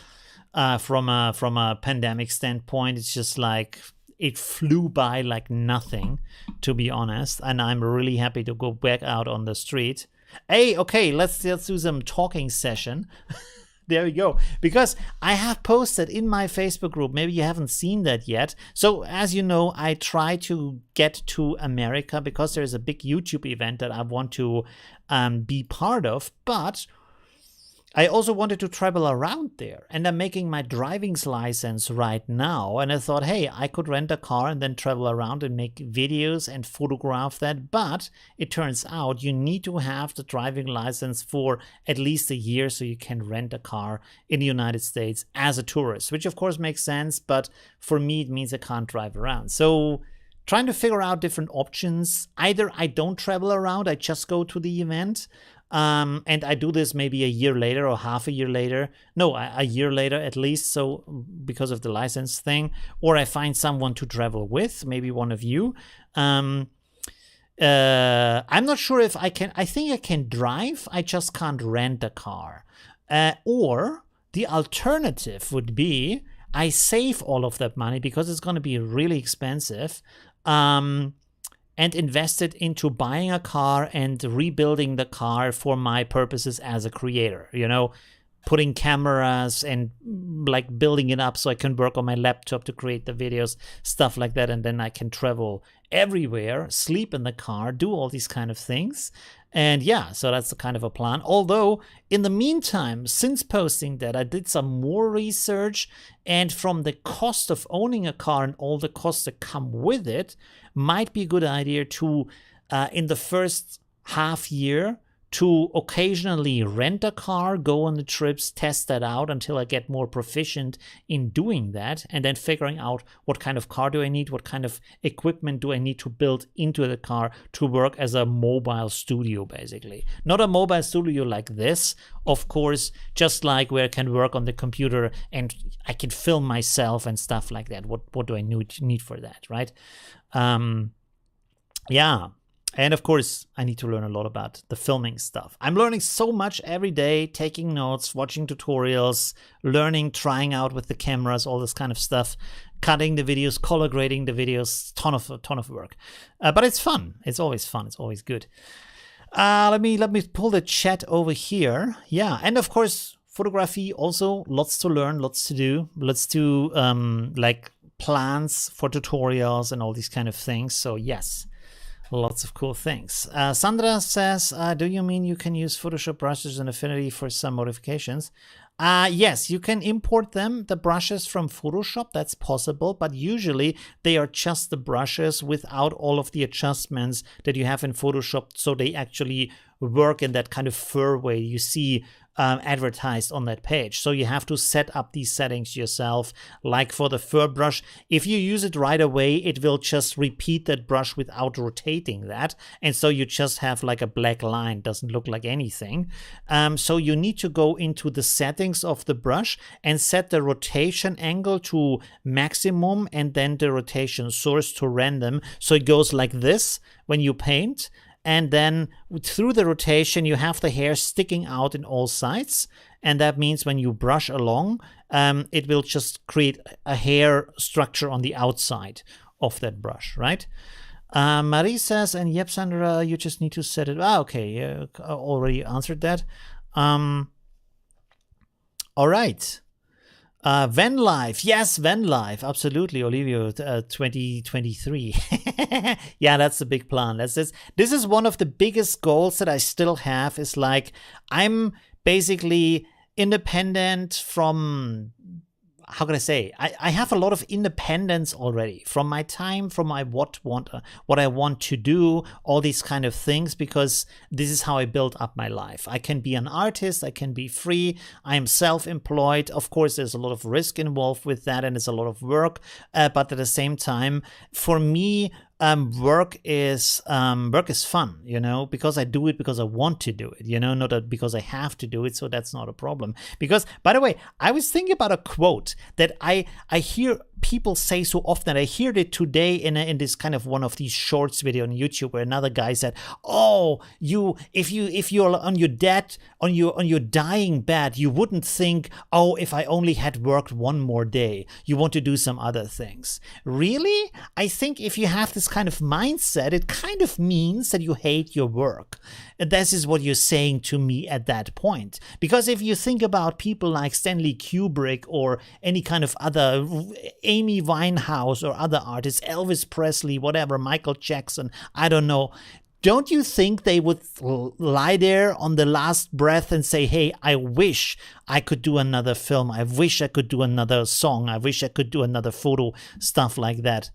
from a pandemic standpoint. It's just like it flew by like nothing, to be honest. And I'm really happy to go back out on the street. Hey, okay, let's do some talking session. There we go. Because I have posted in my Facebook group, maybe you haven't seen that yet. So as you know, I try to get to America because there's a big YouTube event that I want to be part of. But I also wanted to travel around there, and I'm making my driving license right now. And I thought, hey, I could rent a car and then travel around and make videos and photograph that. But it turns out you need to have the driving license for at least a year so you can rent a car in the United States as a tourist, which of course makes sense. But for me, it means I can't drive around. So trying to figure out different options. Either I don't travel around, I just go to the event. And I do this maybe a year later or half a year later. No, a year later at least. So because of the license thing, or I find someone to travel with, maybe one of you. I'm not sure if I can. I think I can drive. I just can't rent a car. Or the alternative would be I save all of that money because it's going to be really expensive. And invest it into buying a car and rebuilding the car for my purposes as a creator, you know, putting cameras and like building it up so I can work on my laptop to create the videos, stuff like that. And then I can travel everywhere, sleep in the car, do all these kind of things. And yeah, so that's the kind of a plan. Although in the meantime, since posting that, I did some more research, and from the cost of owning a car and all the costs that come with it, might be a good idea to, in the first half year, to occasionally rent a car, go on the trips, test that out until I get more proficient in doing that, and then figuring out what kind of car do I need, what kind of equipment do I need to build into the car to work as a mobile studio, basically. Not a mobile studio like this, of course, just like where I can work on the computer and I can film myself and stuff like that. What do I need for that, right? Yeah. And of course, I need to learn a lot about the filming stuff. I'm learning so much every day, taking notes, watching tutorials, learning, trying out with the cameras, all this kind of stuff, cutting the videos, color grading the videos, ton of work. But it's fun. It's always fun. It's always good. Let me pull the chat over here. Yeah, and of course, photography also, lots to learn, lots to do. Let's do like plans for tutorials and all these kind of things. So yes. Lots of cool things. Sandra says, do you mean you can use Photoshop brushes and Affinity for some modifications? Yes, you can import them, the brushes from Photoshop. That's possible, but usually they are just the brushes without all of the adjustments that you have in Photoshop, so they actually work in that kind of fur way you see advertised on that page. So you have to set up these settings yourself. Like for the fur brush, if you use it right away, it will just repeat that brush without rotating that. And so you just have like a black line, doesn't look like anything. So you need to go into the settings of the brush and set the rotation angle to maximum and then the rotation source to random. So it goes like this when you paint. And then through the rotation, you have the hair sticking out in all sides. And that means when you brush along, it will just create a hair structure on the outside of that brush, right? Marie says, and yep, Sandra, you just need to set it. Okay, I already answered that. All right. Van Life, yes, Van Life, absolutely, Olivio, 2023. Yeah, that's the big plan. This is one of the biggest goals that I still have. Is like I'm basically independent from. How can I say? I have a lot of independence already from my time, from my what I want to do, all these kind of things, because this is how I built up my life. I can be an artist, I can be free, I am self-employed. Of course, there's a lot of risk involved with that, and it's a lot of work. But at the same time, for me, work is fun, you know, because I do it because I want to do it, you know, not because I have to do it. So that's not a problem. Because, by the way, I was thinking about a quote that I hear people say so often. I heard it today in this kind of one of these shorts video on YouTube where another guy said, "Oh, if you're on your dying bed, you wouldn't think, oh, if I only had worked one more day, you want to do some other things." Really? I think if you have this kind of mindset, it kind of means that you hate your work. And this is what you're saying to me at that point. Because if you think about people like Stanley Kubrick or any kind of other Amy Winehouse or other artists, Elvis Presley, whatever, Michael Jackson, I don't know. Don't you think they would lie there on the last breath and say, hey, I wish I could do another film. I wish I could do another song. I wish I could do another photo, stuff like that.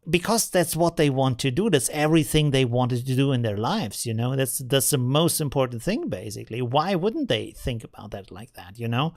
because that's what they want to do. That's everything they wanted to do in their lives, you know. That's the most important thing, basically. Why wouldn't they think about that like that, you know?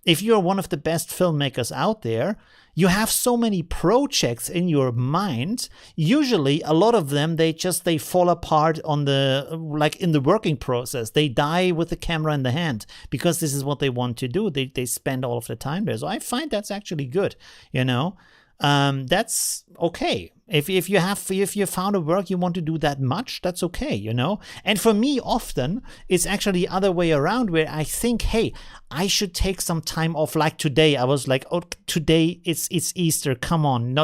If you're one of the best filmmakers out there, you have so many projects in your mind. Usually, a lot of them, they fall apart on in the working process. They die with the camera in the hand because this is what they want to do. They spend all of the time there. So I find that's actually good, you know. That's okay. If you found a work you want to do that much, that's okay, you know. And for me, often it's actually the other way around, where I think, hey, I should take some time off. Like today, I was like, oh, today it's Easter. Come on,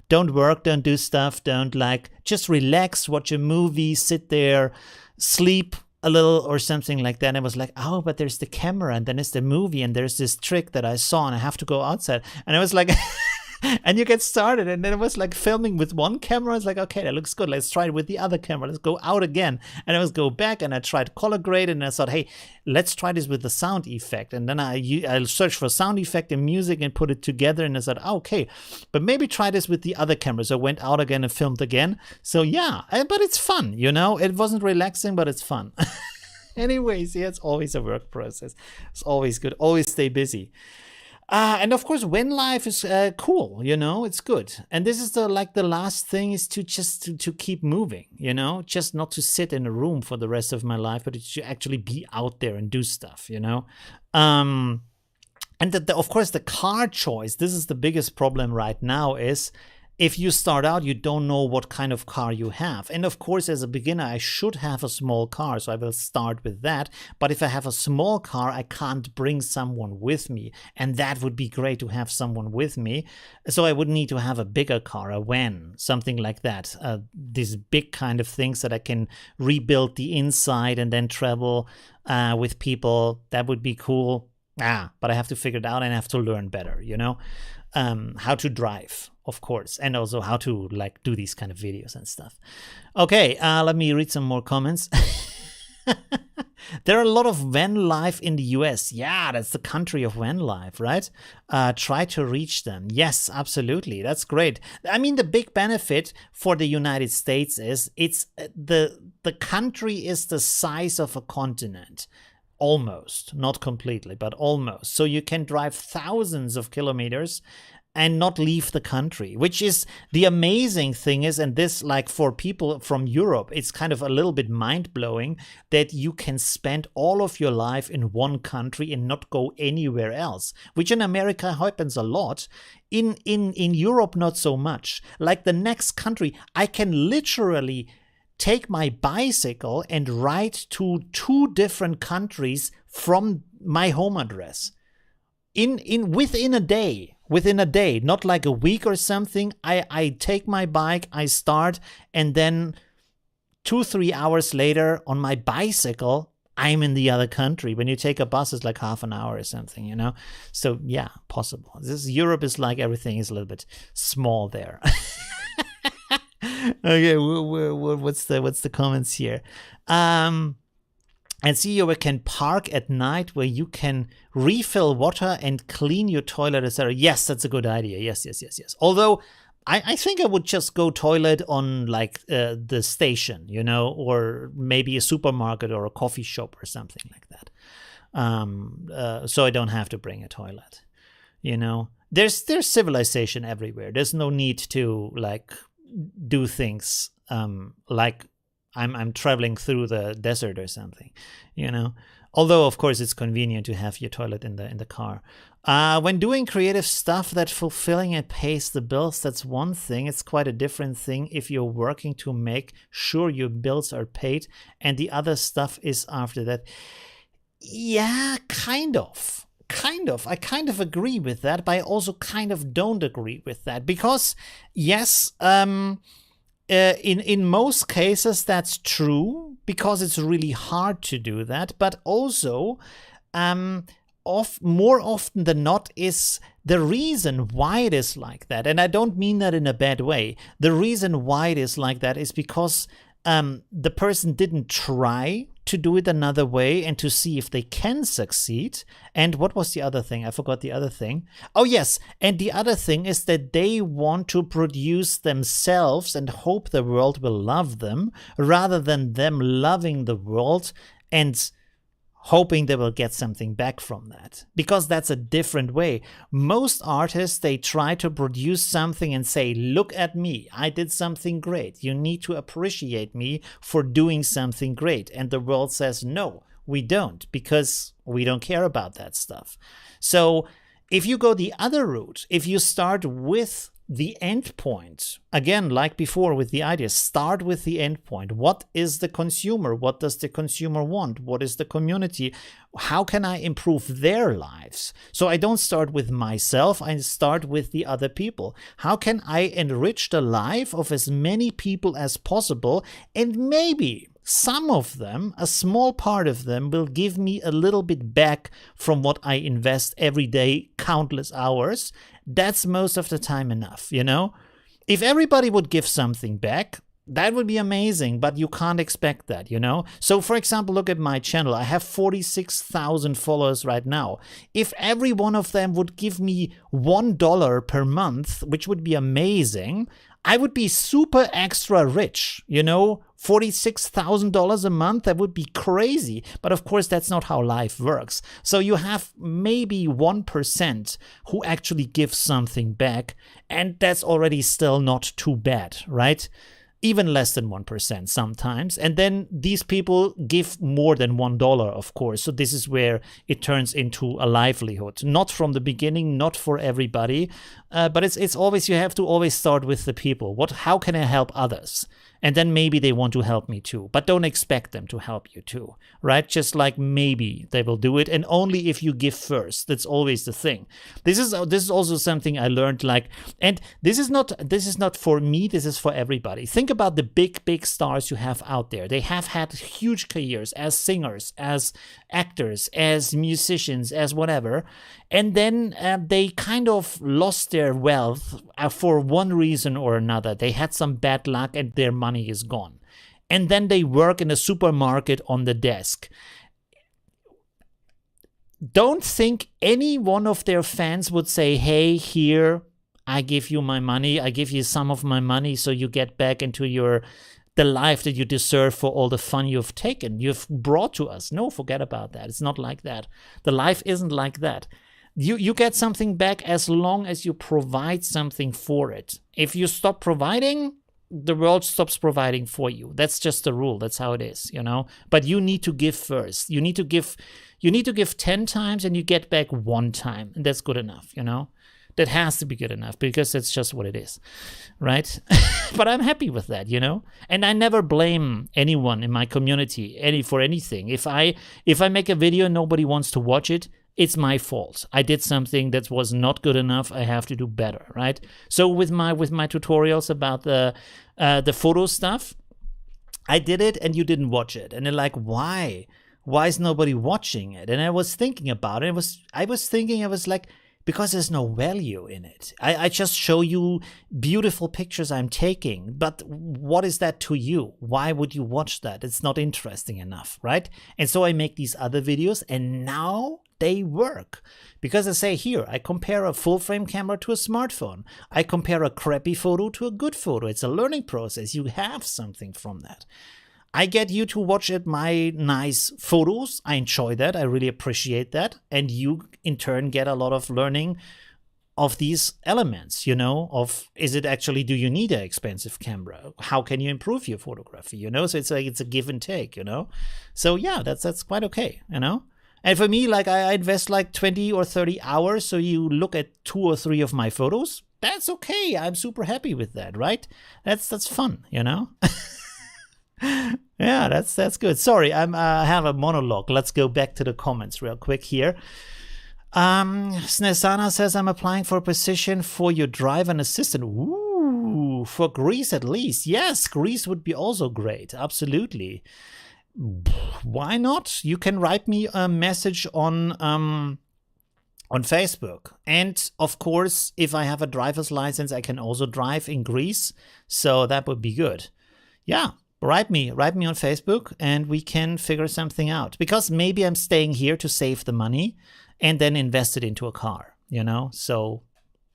don't work, don't do stuff, just relax, watch a movie, sit there, sleep a little or something like that. And I was like, oh, but there's the camera, and then it's the movie, and there's this trick that I saw, and I have to go outside. And I was like. And you get started, and then it was like filming with one camera. It's like, okay, that looks good. Let's try it with the other camera. Let's go out again. And I was go back, and I tried color grade, and I thought, hey, let's try this with the sound effect. And then I searched for sound effect and music and put it together, and I said, oh, okay, but maybe try this with the other camera. So I went out again and filmed again. So yeah, but it's fun, you know. It wasn't relaxing, but it's fun. Anyways, yeah, it's always a work process. It's always good. Always stay busy. And of course, when life is cool, you know, it's good. And this is the last thing is to just to keep moving, you know, just not to sit in a room for the rest of my life, but to actually be out there and do stuff, you know. And of course, the car choice, this is the biggest problem right now, is if you start out, you don't know what kind of car you have. And of course, as a beginner, I should have a small car, so I will start with that. But if I have a small car, I can't bring someone with me. And that would be great to have someone with me. So I would need to have a bigger car, a van, something like that. These big kind of things that I can rebuild the inside and then travel with people. That would be cool. But I have to figure it out and I have to learn better, you know, how to drive, of course, and also how to do these kind of videos and stuff. Okay, let me read some more comments. There are a lot of van life in the US. Yeah, that's the country of van life, right? Try to reach them. Yes, absolutely. That's great. I mean, the big benefit for the United States is it's the country is the size of a continent. Almost, not completely, but almost. So you can drive thousands of kilometers and not leave the country, which is the amazing thing is, and this for people from Europe, it's kind of a little bit mind-blowing that you can spend all of your life in one country and not go anywhere else, which in America happens a lot. In Europe, not so much. Like the next country, I can literally take my bicycle and ride to 2 different countries from my home address within a day, not like a week or something. I take my bike, I start, and then 2-3 hours later on my bicycle, I'm in the other country. When you take a bus, it's like half an hour or something, you know. So yeah, possible. Europe is like everything is a little bit small there. Okay, what's the comments here? And see, you can park at night where you can refill water and clean your toilet, etc. Yes, that's a good idea. Yes. Although I think I would just go toilet on the station, you know, or maybe a supermarket or a coffee shop or something like that. So I don't have to bring a toilet, you know. There's civilization everywhere. There's no need to do things like I'm traveling through the desert or something, you know. Although of course it's convenient to have your toilet in the car. When doing creative stuff that's fulfilling and pays the bills, that's one thing. It's quite a different thing if you're working to make sure your bills are paid and the other stuff is after that. Yeah, kind of. I kind of agree with that, but I also kind of don't agree with that because, yes, in most cases that's true because it's really hard to do that, but also more often than not is the reason why it is like that, and I don't mean that in a bad way. The reason why it is like that is because the person didn't try to do it another way and to see if they can succeed. And what was the other thing? I forgot the other thing. Oh, yes. And the other thing is that they want to produce themselves and hope the world will love them rather than them loving the world and hoping they will get something back from that, because that's a different way. Most artists, they try to produce something and say, look at me, I did something great. You need to appreciate me for doing something great. And the world says, no, we don't, because we don't care about that stuff. So if you go the other route, if you start with the end point, again, like before with the idea, start with the end point. What is the consumer? What does the consumer want? What is the community? How can I improve their lives? So I don't start with myself, I start with the other people. How can I enrich the life of as many people as possible? And maybe some of them, a small part of them, will give me a little bit back from what I invest every day, countless hours. That's most of the time enough, you know? If everybody would give something back, that would be amazing, but you can't expect that, you know? So, for example, look at my channel. I have 46,000 followers right now. If every one of them would give me $1 per month, which would be amazing, I would be super extra rich, you know? $46,000 a month, that would be crazy. But of course, that's not how life works. So you have maybe 1% who actually gives something back, and that's already still not too bad, right? Even less than 1% sometimes. And then these people give more than $1, of course. So this is where it turns into a livelihood. Not from the beginning, not for everybody, but it's always, you have to always start with the people. How can I help others? And then maybe they want to help me too, but don't expect them to help you too, right? Just like maybe they will do it, and only if you give first. That's always the thing. This is also something I learned, like, and this is not for me, this is for everybody. Think about the big stars you have out there. They have had huge careers as singers, as actors, as musicians, as whatever, and then they kind of lost their wealth for one reason or another. They had some bad luck and their money is gone. And then they work in a supermarket on the desk. Don't think any one of their fans would say, hey, here, I give you my money. I give you some of my money so you get back into the life that you deserve for all the fun you've taken, you've brought to us. No, forget about that. It's not like that. The life isn't like that. You get something back as long as you provide something for it. If you stop providing, the world stops providing for you. That's just the rule. That's how it is, you know. But you need to give first. You need to give 10 times and you get back 1 time. And that's good enough, you know. That has to be good enough because that's just what it is, right? But I'm happy with that, you know? And I never blame anyone in my community for anything. If I make a video and nobody wants to watch it, it's my fault. I did something that was not good enough. I have to do better, right? So with my tutorials about the photo stuff, I did it and you didn't watch it. And they're like, why? Why is nobody watching it? And I was thinking about it. I was like, because there's no value in it. I just show you beautiful pictures I'm taking, but what is that to you? Why would you watch that? It's not interesting enough, right? And so I make these other videos, and now they work. Because I say here, I compare a full-frame camera to a smartphone. I compare a crappy photo to a good photo. It's a learning process. You have something from that. I get you to watch at my nice photos. I enjoy that. I really appreciate that. And you, in turn, get a lot of learning of these elements, you know, of is it actually, do you need an expensive camera? How can you improve your photography, you know? So it's a give and take, you know? So yeah, that's quite okay, you know? And for me, like I invest like 20 or 30 hours. So you look at 2 or 3 of my photos. That's okay. I'm super happy with that, right? That's fun, you know? Yeah, that's good. Sorry, I have a monologue. Let's go back to the comments real quick here. Snesana says, I'm applying for a position for your driver and assistant. Ooh, for Greece at least. Yes, Greece would be also great. Absolutely. Why not? You can write me a message on Facebook. And of course, if I have a driver's license, I can also drive in Greece. So that would be good. Yeah. write me on Facebook and we can figure something out. Because maybe I'm staying here to save the money and then invest it into a car, you know? So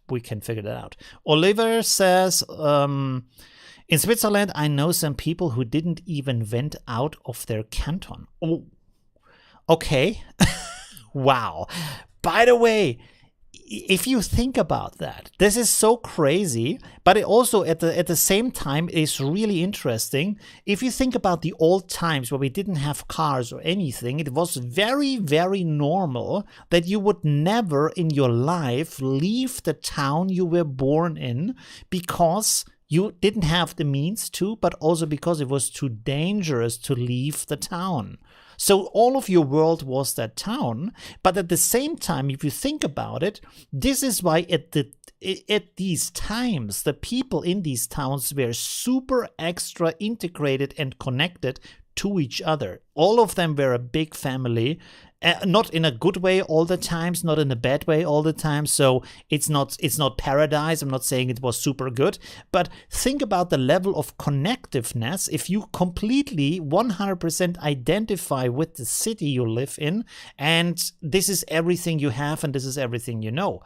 we can figure that out. Oliver says, in Switzerland, I know some people who didn't even vent out of their canton. Oh, okay. Wow. By the way, if you think about that, this is so crazy, but it also at the same time is really interesting. If you think about the old times where we didn't have cars or anything, it was very, very normal that you would never in your life leave the town you were born in because you didn't have the means to, but also because it was too dangerous to leave the town. So all of your world was that town, but at the same time, if you think about it, this is why at these times, the people in these towns were super extra integrated and connected to each other. All of them were a big family, not in a good way all the times, not in a bad way all the time. So it's not paradise. I'm not saying it was super good, but think about the level of connectiveness. If you completely 100% identify with the city you live in, and this is everything you have and this is everything you know.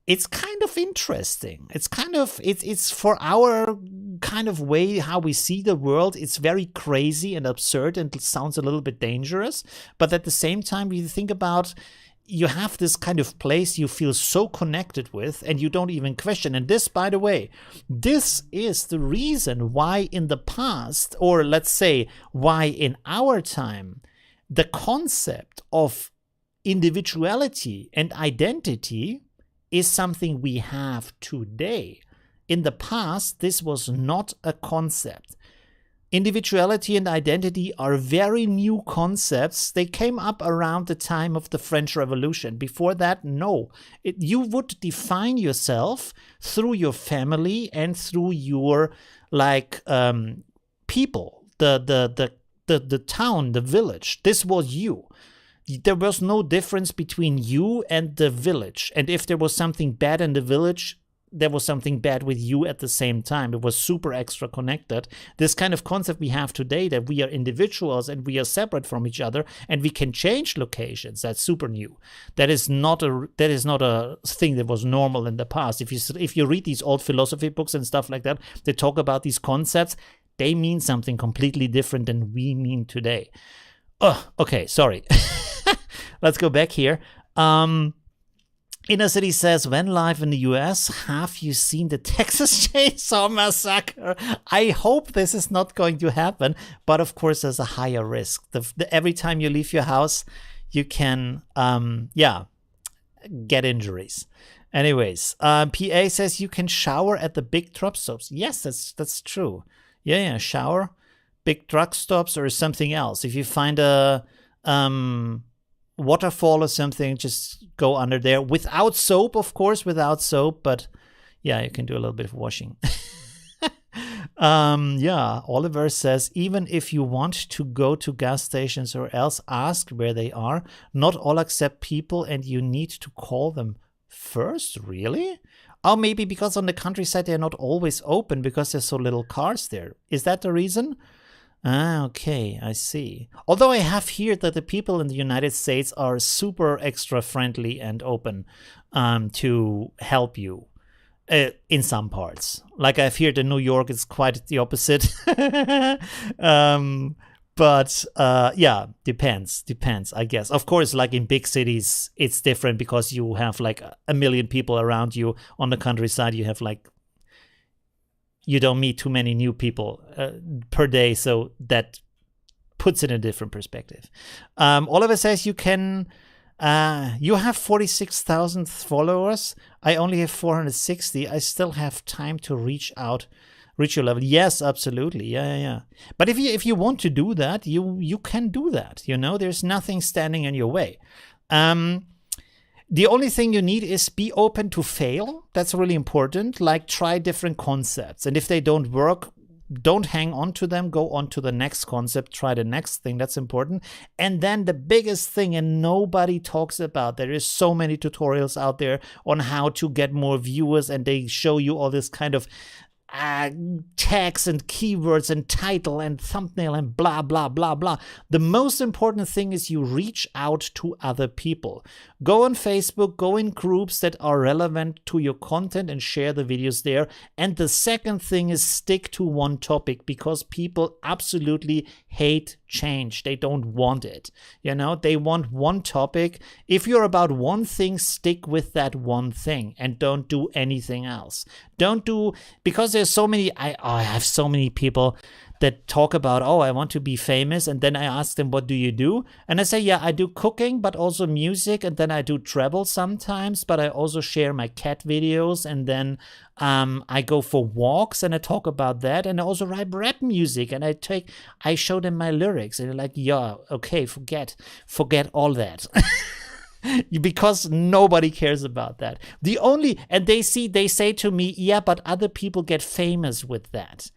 It's kind of interesting. It's for our kind of way how we see the world. It's very crazy and absurd and it sounds a little bit dangerous. But at the same time, you think about, you have this kind of place you feel so connected with and you don't even question. And this, by the way, this is the reason why in the past, or let's say why in our time, the concept of individuality and identity is something we have today. In the past, this was not a concept. Individuality and identity are very new concepts. They came up around the time of the French Revolution. Before that, no. You would define yourself through your family and through your people, the town, the village. This was you. There was no difference between you and the village. And if there was something bad in the village, there was something bad with you at the same time. It was super extra connected. This kind of concept we have today, that we are individuals and we are separate from each other and we can change locations, that's super new. That is not a thing that was normal in the past. If you read these old philosophy books and stuff like that, they talk about these concepts, they mean something completely different than we mean today. Oh, okay, sorry. Let's go back here. Inner City says, when live in the US, have you seen the Texas Chainsaw Massacre? I hope this is not going to happen, but of course there's a higher risk. Every time you leave your house, you can, get injuries. Anyways, PA says you can shower at the big truck stops. Yes, that's true. Yeah, shower, big truck stops or something else. If you find a waterfall or something, just go under there without soap, of course, but yeah, you can do a little bit of washing. Oliver says, even if you want to go to gas stations or else, ask where they are. Not all accept people and you need to call them first. Really? Oh, maybe because on the countryside they're not always open because there's so little cars there. Is that the reason? Ah, okay, I see. Although I have heard that the people in the United States are super extra friendly and open to help you in some parts. Like I've heard in New York, it's quite the opposite. Depends, I guess. Of course, like in big cities, it's different because you have like a million people around you. On the countryside, you have like, you don't meet too many new people per day, so that puts it in a different perspective. Oliver says you have 46,000 followers. I only have 460. I still have time to reach your level. Yes, absolutely. Yeah. But if you want to do that, you can do that. You know, there's nothing standing in your way. The only thing you need is be open to fail. That's really important. Like try different concepts. And if they don't work, don't hang on to them. Go on to the next concept. Try the next thing. That's important. And then the biggest thing, and nobody talks about, there is so many tutorials out there on how to get more viewers, and they show you all this kind of tags and keywords and title and thumbnail and blah, blah, blah, blah. The most important thing is you reach out to other people. Go on Facebook, go in groups that are relevant to your content and share the videos there. And the second thing is stick to one topic, because people absolutely hate change. They don't want it. They want one topic. If you're about one thing, stick with that one thing and don't do anything else. Because there's so many, I have so many people that talk about, I want to be famous. And then I ask them, what do you do? And I say, yeah, I do cooking, but also music. And then I do travel sometimes, but I also share my cat videos. And then I go for walks and I talk about that. And I also write rap music and I show them my lyrics. And they're like, yeah, okay, forget all that. Because nobody cares about that. And they say to me, yeah, but other people get famous with that.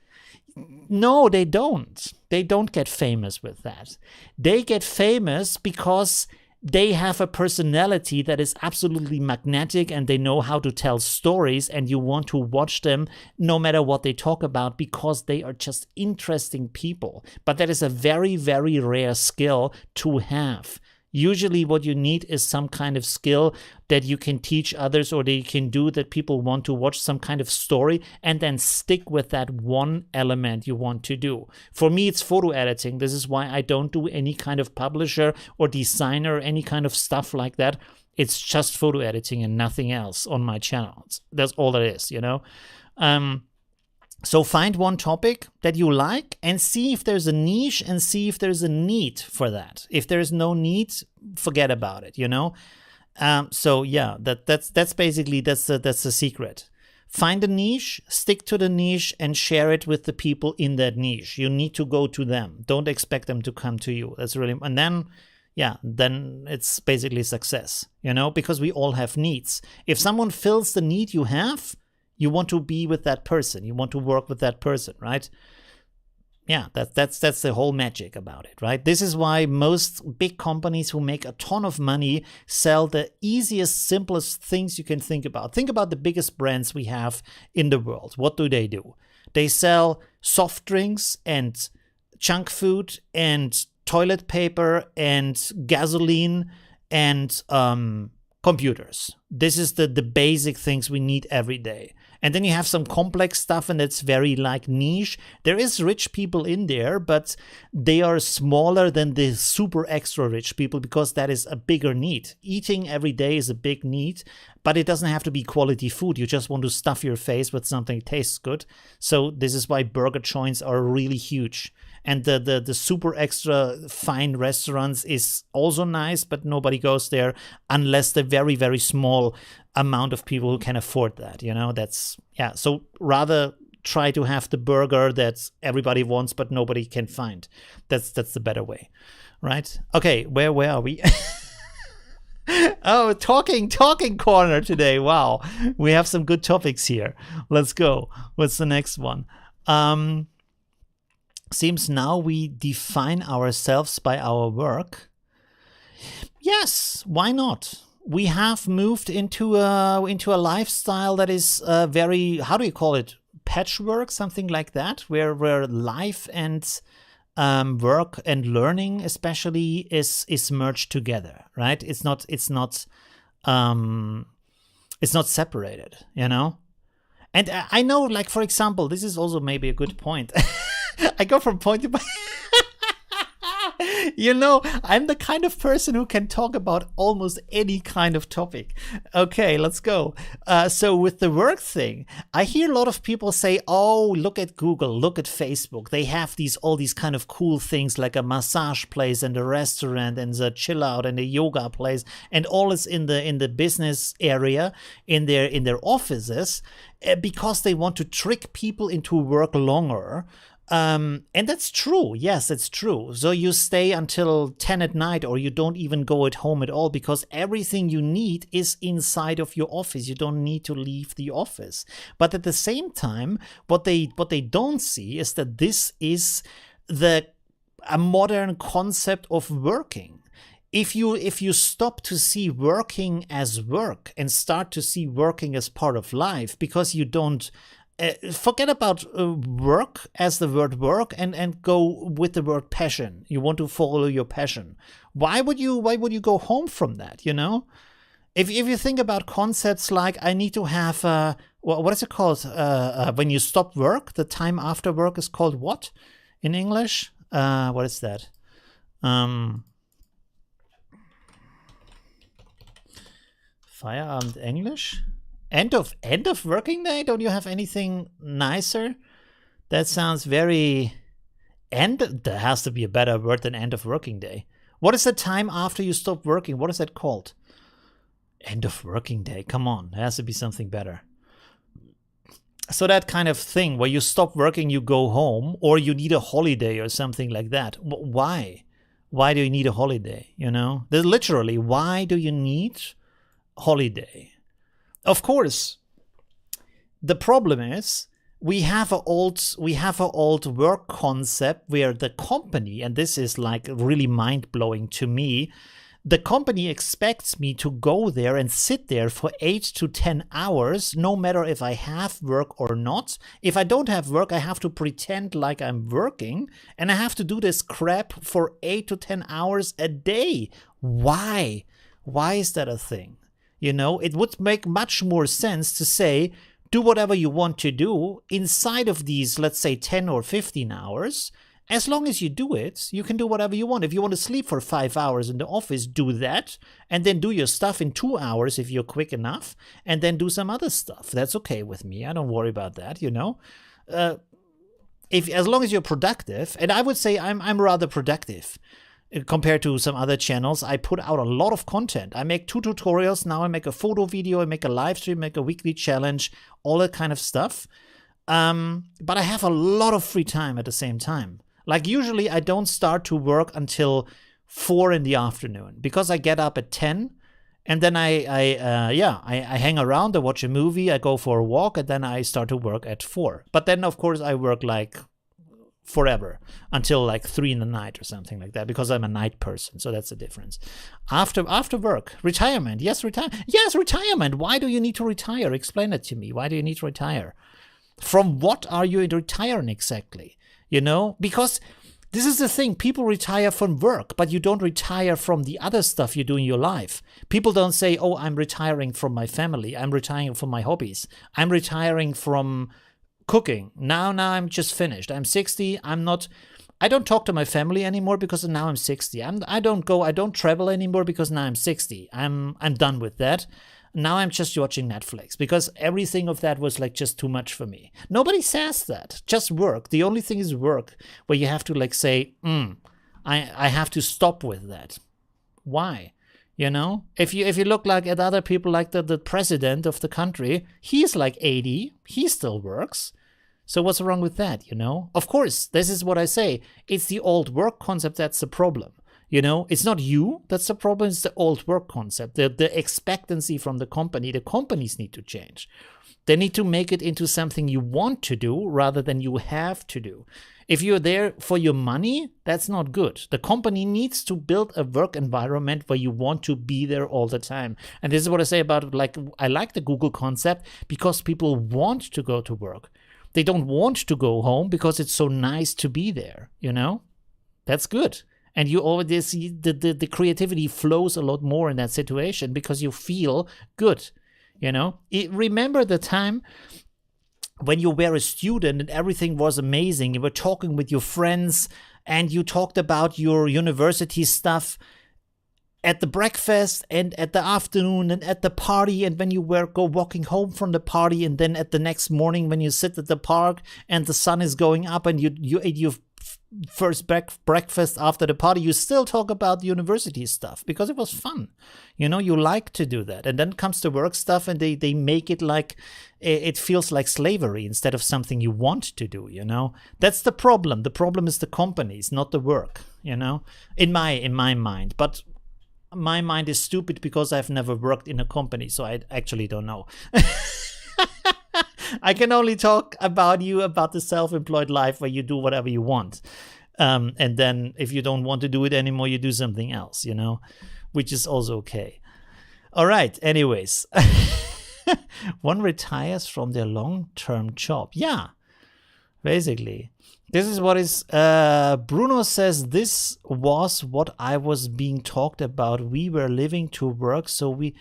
No, they don't. They don't get famous with that. They get famous because they have a personality that is absolutely magnetic and they know how to tell stories, and you want to watch them no matter what they talk about because they are just interesting people. But that is a very, very rare skill to have. Usually what you need is some kind of skill that you can teach others or that you can do that people want to watch, some kind of story, and then stick with that one element you want to do. For me, it's photo editing. This is why I don't do any kind of publisher or designer or any kind of stuff like that. It's just photo editing and nothing else on my channel. That's all it is, So find one topic that you like and see if there's a niche and see if there's a need for that. If there's no need, forget about it, So yeah, that's basically the secret. Find a niche, stick to the niche, and share it with the people in that niche. You need to go to them. Don't expect them to come to you. That's really, and then it's basically success, because we all have needs. If someone fills the need you have, you want to be with that person. You want to work with that person, right? Yeah, that's the whole magic about it, right? This is why most big companies who make a ton of money sell the easiest, simplest things you can think about. Think about the biggest brands we have in the world. What do? They sell soft drinks and junk food and toilet paper and gasoline and computers. This is the basic things we need every day. And then you have some complex stuff, and it's very niche. There is rich people in there, but they are smaller than the super extra rich people because that is a bigger need. Eating every day is a big need, but it doesn't have to be quality food. You just want to stuff your face with something that tastes good. So this is why burger joints are really huge. And the super extra fine restaurants is also nice, but nobody goes there unless the very, very small amount of people who can afford that. So rather try to have the burger that everybody wants, but nobody can find. That's the better way, right? Okay, where are we? Oh, talking corner today. Wow, we have some good topics here. Let's go. What's the next one? Seems now we define ourselves by our work. Yes, why not? We have moved into a lifestyle that is very, how do you call it? Patchwork, something like that, where life and work and learning especially is merged together, right? It's not separated, And I know, for example, this is also maybe a good point. I go from point to point. I'm the kind of person who can talk about almost any kind of topic. Okay, let's go. So with the work thing, I hear a lot of people say, oh, look at Google, look at Facebook. They have all these kind of cool things like a massage place and a restaurant and the chill out and a yoga place, and all is in the business area in their offices because they want to trick people into work longer. And that's true. Yes, it's true. So you stay until 10 at night, or you don't even go at home at all, because everything you need is inside of your office. You don't need to leave the office. But at the same time, what they don't see is that this is a modern concept of working. If you stop to see working as work and start to see working as part of life, because you don't forget about work as the word work and go with the word passion. You want to follow your passion. Why would you go home from that, you know? If you think about concepts like I need to have what is it called when you stop work, the time after work is called what in English? What is that? Feierabend English? End of working day? Don't you have anything nicer? That sounds very there has to be a better word than end of working day. What is the time after you stop working? What is that called? End of working day. Come on, there has to be something better. So that kind of thing where you stop working, you go home, or you need a holiday or something like that. Why? Why do you need a holiday? You know, literally, why do you need holiday? Of course, the problem is we have an old work concept where the company, and this is like really mind-blowing to me, the company expects me to go there and sit there for 8 to 10 hours, no matter if I have work or not. If I don't have work, I have to pretend like I'm working, and I have to do this crap for 8 to 10 hours a day. Why? Why is that a thing? You know, it would make much more sense to say, do whatever you want to do inside of these, let's say 10 or 15 hours. As long as you do it, you can do whatever you want. If you want to sleep for 5 hours in the office, do that. And then do your stuff in 2 hours if you're quick enough. And then do some other stuff. That's okay with me. I don't worry about that, you know. As long as you're productive, and I would say I'm rather productive compared to some other channels. I put out a lot of content. I make 2 tutorials. Now I make a photo video. I make a live stream, make a weekly challenge, all that kind of stuff. But I have a lot of free time at the same time. Like usually I don't start to work until 4 in the afternoon because I get up at 10 and then I hang around, I watch a movie, I go for a walk, and then I start to work at 4. But then of course I work like forever until like 3 in the night or something like that because I'm a night person. So that's the difference. After work, retirement. Yes, retirement. Why do you need to retire? Explain it to me. Why do you need to retire? From what are you retiring exactly? You know, because this is the thing. People retire from work, but you don't retire from the other stuff you do in your life. People don't say, oh, I'm retiring from my family. I'm retiring from my hobbies. I'm retiring from cooking. Now I'm just finished. I'm 60. I don't talk to my family anymore because now I'm 60. I don't travel anymore because now I'm 60. I'm done with that. Now I'm just watching Netflix because everything of that was like just too much for me. Nobody says that. Just work. The only thing is work where you have to like say, I have to stop with that. Why? You know, if you look like at other people like the president of the country, he's like 80. He still works. So what's wrong with that? You know, of course, this is what I say. It's the old work concept that's the problem. You know, it's not you that's the problem, it's the old work concept, the expectancy from the company. The companies need to change. They need to make it into something you want to do rather than you have to do. If you're there for your money, that's not good. The company needs to build a work environment where you want to be there all the time. And this is what I say about, like, I like the Google concept because people want to go to work. They don't want to go home because it's so nice to be there, you know? That's good. And you already see the creativity flows a lot more in that situation because you feel good, you know? Remember the time when you were a student and everything was amazing. You were talking with your friends and you talked about your university stuff at the breakfast and at the afternoon and at the party, and when you go walking home from the party, and then at the next morning when you sit at the park and the sun is going up and you ate your first breakfast after the party, you still talk about university stuff because it was fun. You know, you like to do that. And then comes the work stuff and they make it like it feels like slavery instead of something you want to do, you know. That's the problem. The problem is the companies, not the work, you know, in my mind. But my mind is stupid because I've never worked in a company, so I actually don't know. I can only talk about the self-employed life where you do whatever you want. And then if you don't want to do it anymore, you do something else, you know, which is also okay. All right. Anyways, One retires from their long-term job. Yeah, basically. This is what is, Bruno says, this was what I was being talked about. We were living to work, so we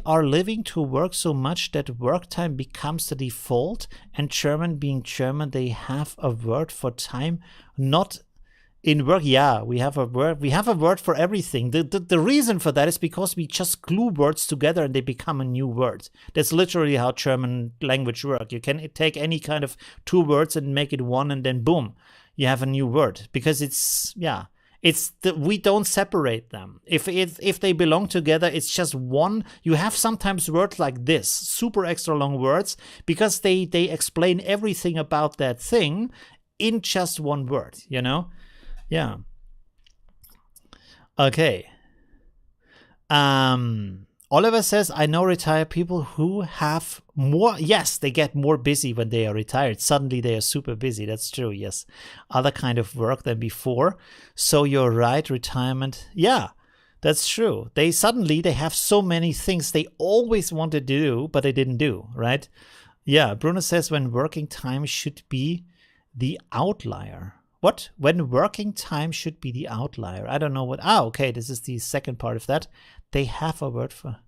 are living to work so much that work time becomes the default, and German being German, they have a word for time, not in work. Yeah, we have a word for everything. The reason for that is because we just glue words together and they become a new word. That's literally how German language works. You can take any kind of two words and make it one, and then boom, you have a new word, because we don't separate them. If they belong together, it's just one. You have sometimes words like this, super extra long words, because they explain everything about that thing in just one word, you know? Yeah. Okay. Oliver says, I know retired people who have more. Yes, they get more busy when they are retired. Suddenly they are super busy. That's true. Yes. Other kind of work than before. So you're right. Retirement. Yeah, that's true. They have so many things they always wanted to do, but they didn't do. Right. Yeah. Bruno says, when working time should be the outlier. What? When working time should be the outlier. I don't know what. Okay. This is the second part of that. They have a word for.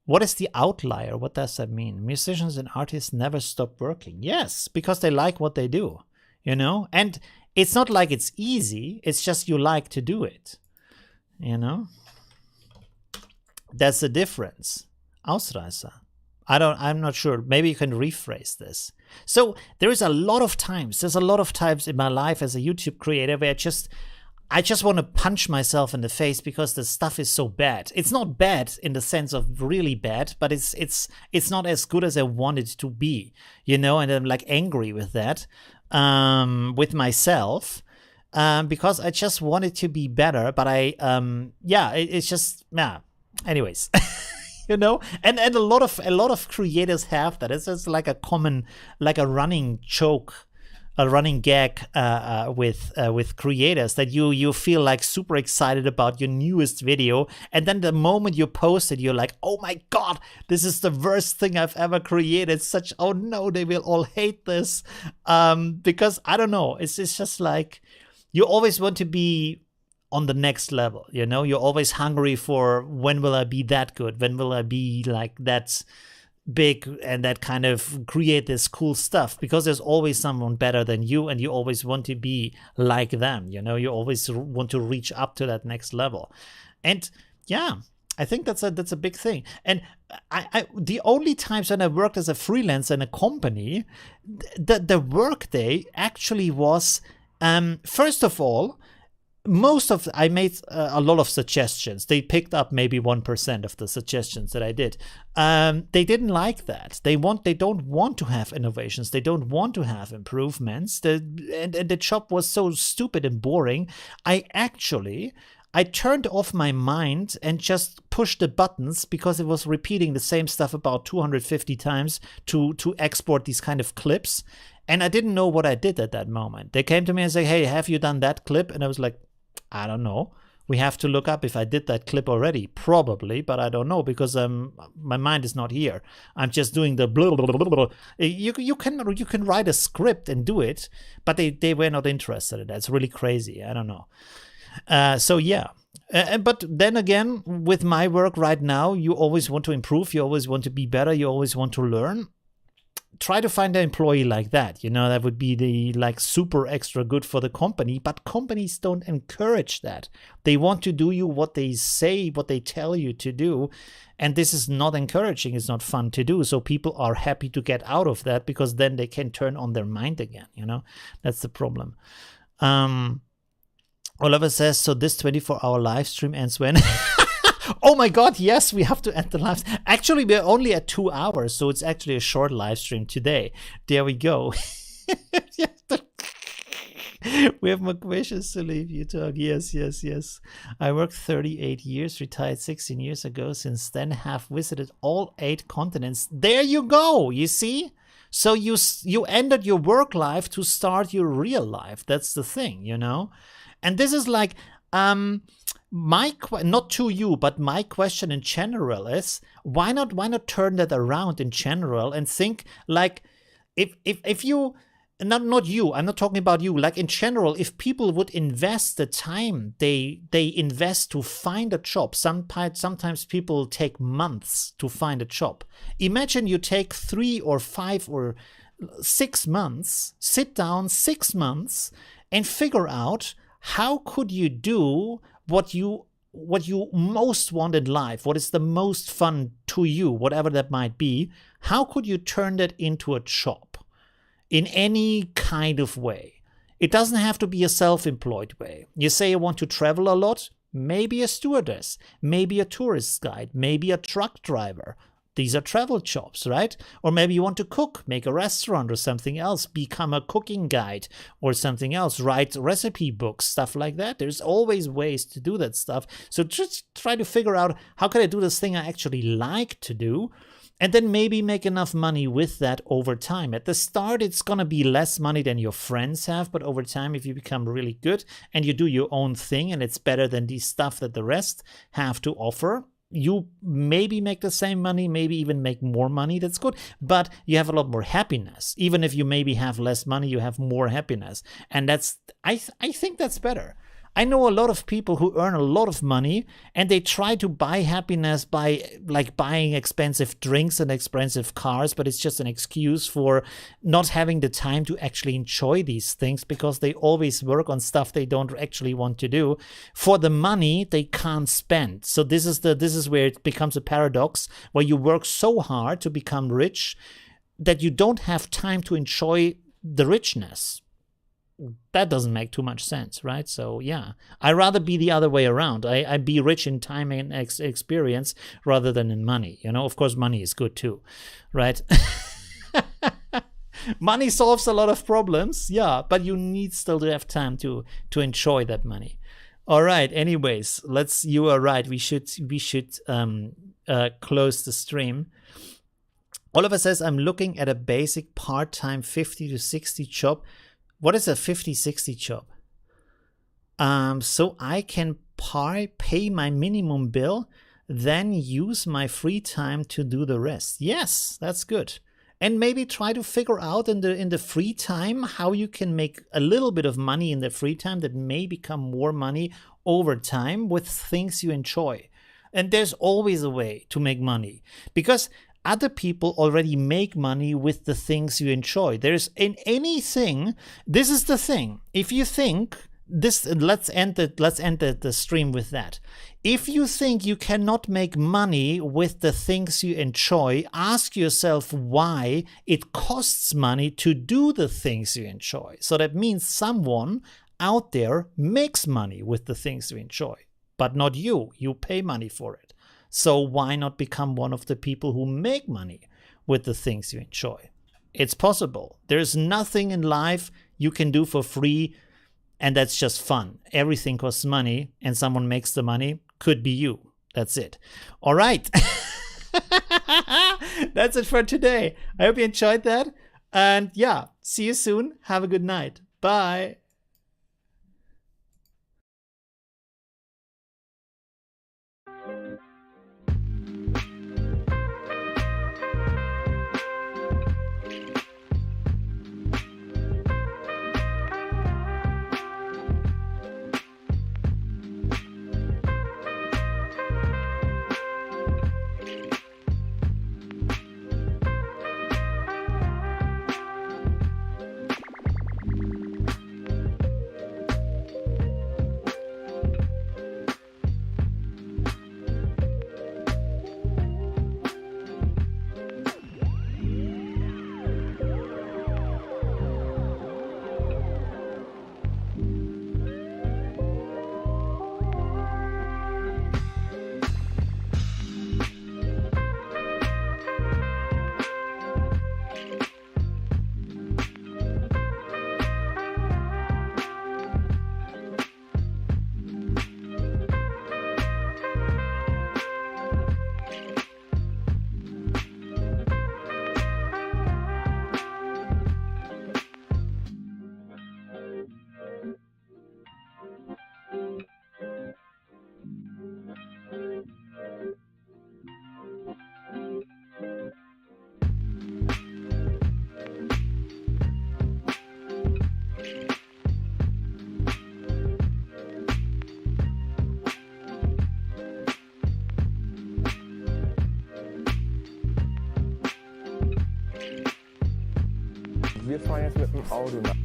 What is the outlier? What does that mean? Musicians and artists never stop working. Yes, because they like what they do, you know? And it's not like it's easy. It's just you like to do it, you know? That's the difference. Ausreißer. I'm not sure. Maybe you can rephrase this. So there's a lot of times in my life as a YouTube creator where I just want to punch myself in the face because the stuff is so bad. It's not bad in the sense of really bad, but it's not as good as I want it to be, you know, and I'm like angry with that, with myself, because I just want it to be better, but it's just, anyways. You know, and a lot of creators have that. It's just like a common, like a running joke, a running gag with creators, that you feel like super excited about your newest video, and then the moment you post it, you're like, oh my god, this is the worst thing I've ever created. Oh no, they will all hate this, because I don't know. It's just like you always want to be on the next level, you know. You're always hungry for, when will I be that good? When will I be like that big and that kind of create this cool stuff? Because there's always someone better than you, and you always want to be like them, you know. You always want to reach up to that next level. And yeah, I think that's a big thing. And I the only times when I worked as a freelancer in a company, the work day actually was, first of all, I made a lot of suggestions. They picked up maybe 1% of the suggestions that I did. They didn't like that. They don't want to have innovations. They don't want to have improvements. And the job was so stupid and boring. I turned off my mind and just pushed the buttons, because it was repeating the same stuff about 250 times to export these kind of clips. And I didn't know what I did at that moment. They came to me and said, hey, have you done that clip? And I was like, I don't know. We have to look up if I did that clip already. Probably, but I don't know, because my mind is not here. I'm just doing the blah, blah, blah, blah, blah. You can write a script and do it, but they were not interested in that. It's really crazy. I don't know. So yeah. But then again, with my work right now, you always want to improve. You always want to be better. You always want to learn. Try to find an employee like that, you know. That would be the like super extra good for the company, but companies don't encourage that. They want to do you what they say, what they tell you to do, and this is not encouraging. It's not fun to do. So people are happy to get out of that, because then they can turn on their mind again, you know. That's the problem. Oliver says, so this 24-hour live stream ends when? Oh my god, yes, we have to end the live stream. Actually, we're only at 2 hours, so it's actually a short live stream today. There we go. We have more questions to leave you talk. Yes. I worked 38 years, retired 16 years ago. Since then, have visited all 8 continents. There you go, you see? So you ended your work life to start your real life. That's the thing, you know? And this is like, Not to you, but my question in general is, why not turn that around in general and think like, if you, not you, I'm not talking about you, like in general, if people would invest the time they invest to find a job, sometimes people take months to find a job. Imagine you take 3 or 5 or 6 months, sit down 6 months and figure out how could you do what you most want in life, what is the most fun to you, whatever that might be. How could you turn that into a job in any kind of way? It doesn't have to be a self-employed way. You say you want to travel a lot, maybe a stewardess, maybe a tourist guide, maybe a truck driver. These are travel jobs, right? Or maybe you want to cook, make a restaurant or something else, become a cooking guide or something else, write recipe books, stuff like that. There's always ways to do that stuff. So just try to figure out, how can I do this thing I actually like to do? And then maybe make enough money with that over time. At the start, it's going to be less money than your friends have. But over time, if you become really good and you do your own thing and it's better than the stuff that the rest have to offer, you maybe make the same money, maybe even make more money. That's good. But you have a lot more happiness. Even if you maybe have less money, you have more happiness. And that's, I think that's better. I know a lot of people who earn a lot of money and they try to buy happiness by like buying expensive drinks and expensive cars, but it's just an excuse for not having the time to actually enjoy these things because they always work on stuff they don't actually want to do for the money they can't spend. So this is where it becomes a paradox, where you work so hard to become rich that you don't have time to enjoy the richness. That doesn't make too much sense, right? So yeah, I'd rather be the other way around. I be rich in time and experience rather than in money. You know, of course, money is good too, right? Money solves a lot of problems, yeah, but you need still to have time to enjoy that money. All right. Anyways, you are right. We should close the stream. Oliver says, I'm looking at a basic part-time 50 to 60 job. What is a 50-60 job? So I can pay my minimum bill, then use my free time to do the rest. Yes, that's good. And maybe try to figure out in the free time how you can make a little bit of money in the free time that may become more money over time with things you enjoy. And there's always a way to make money, because other people already make money with the things you enjoy. There's in anything. This is the thing. If you think this, let's end the stream with that. If you think you cannot make money with the things you enjoy, ask yourself why it costs money to do the things you enjoy. So that means someone out there makes money with the things you enjoy, but not you. You pay money for it. So why not become one of the people who make money with the things you enjoy? It's possible. There's nothing in life you can do for free, and that's just fun. Everything costs money, and someone makes the money. Could be you. That's it. All right. That's it for today. I hope you enjoyed that. And yeah, see you soon. Have a good night. Bye. Wir fahren jetzt mit dem Auto nach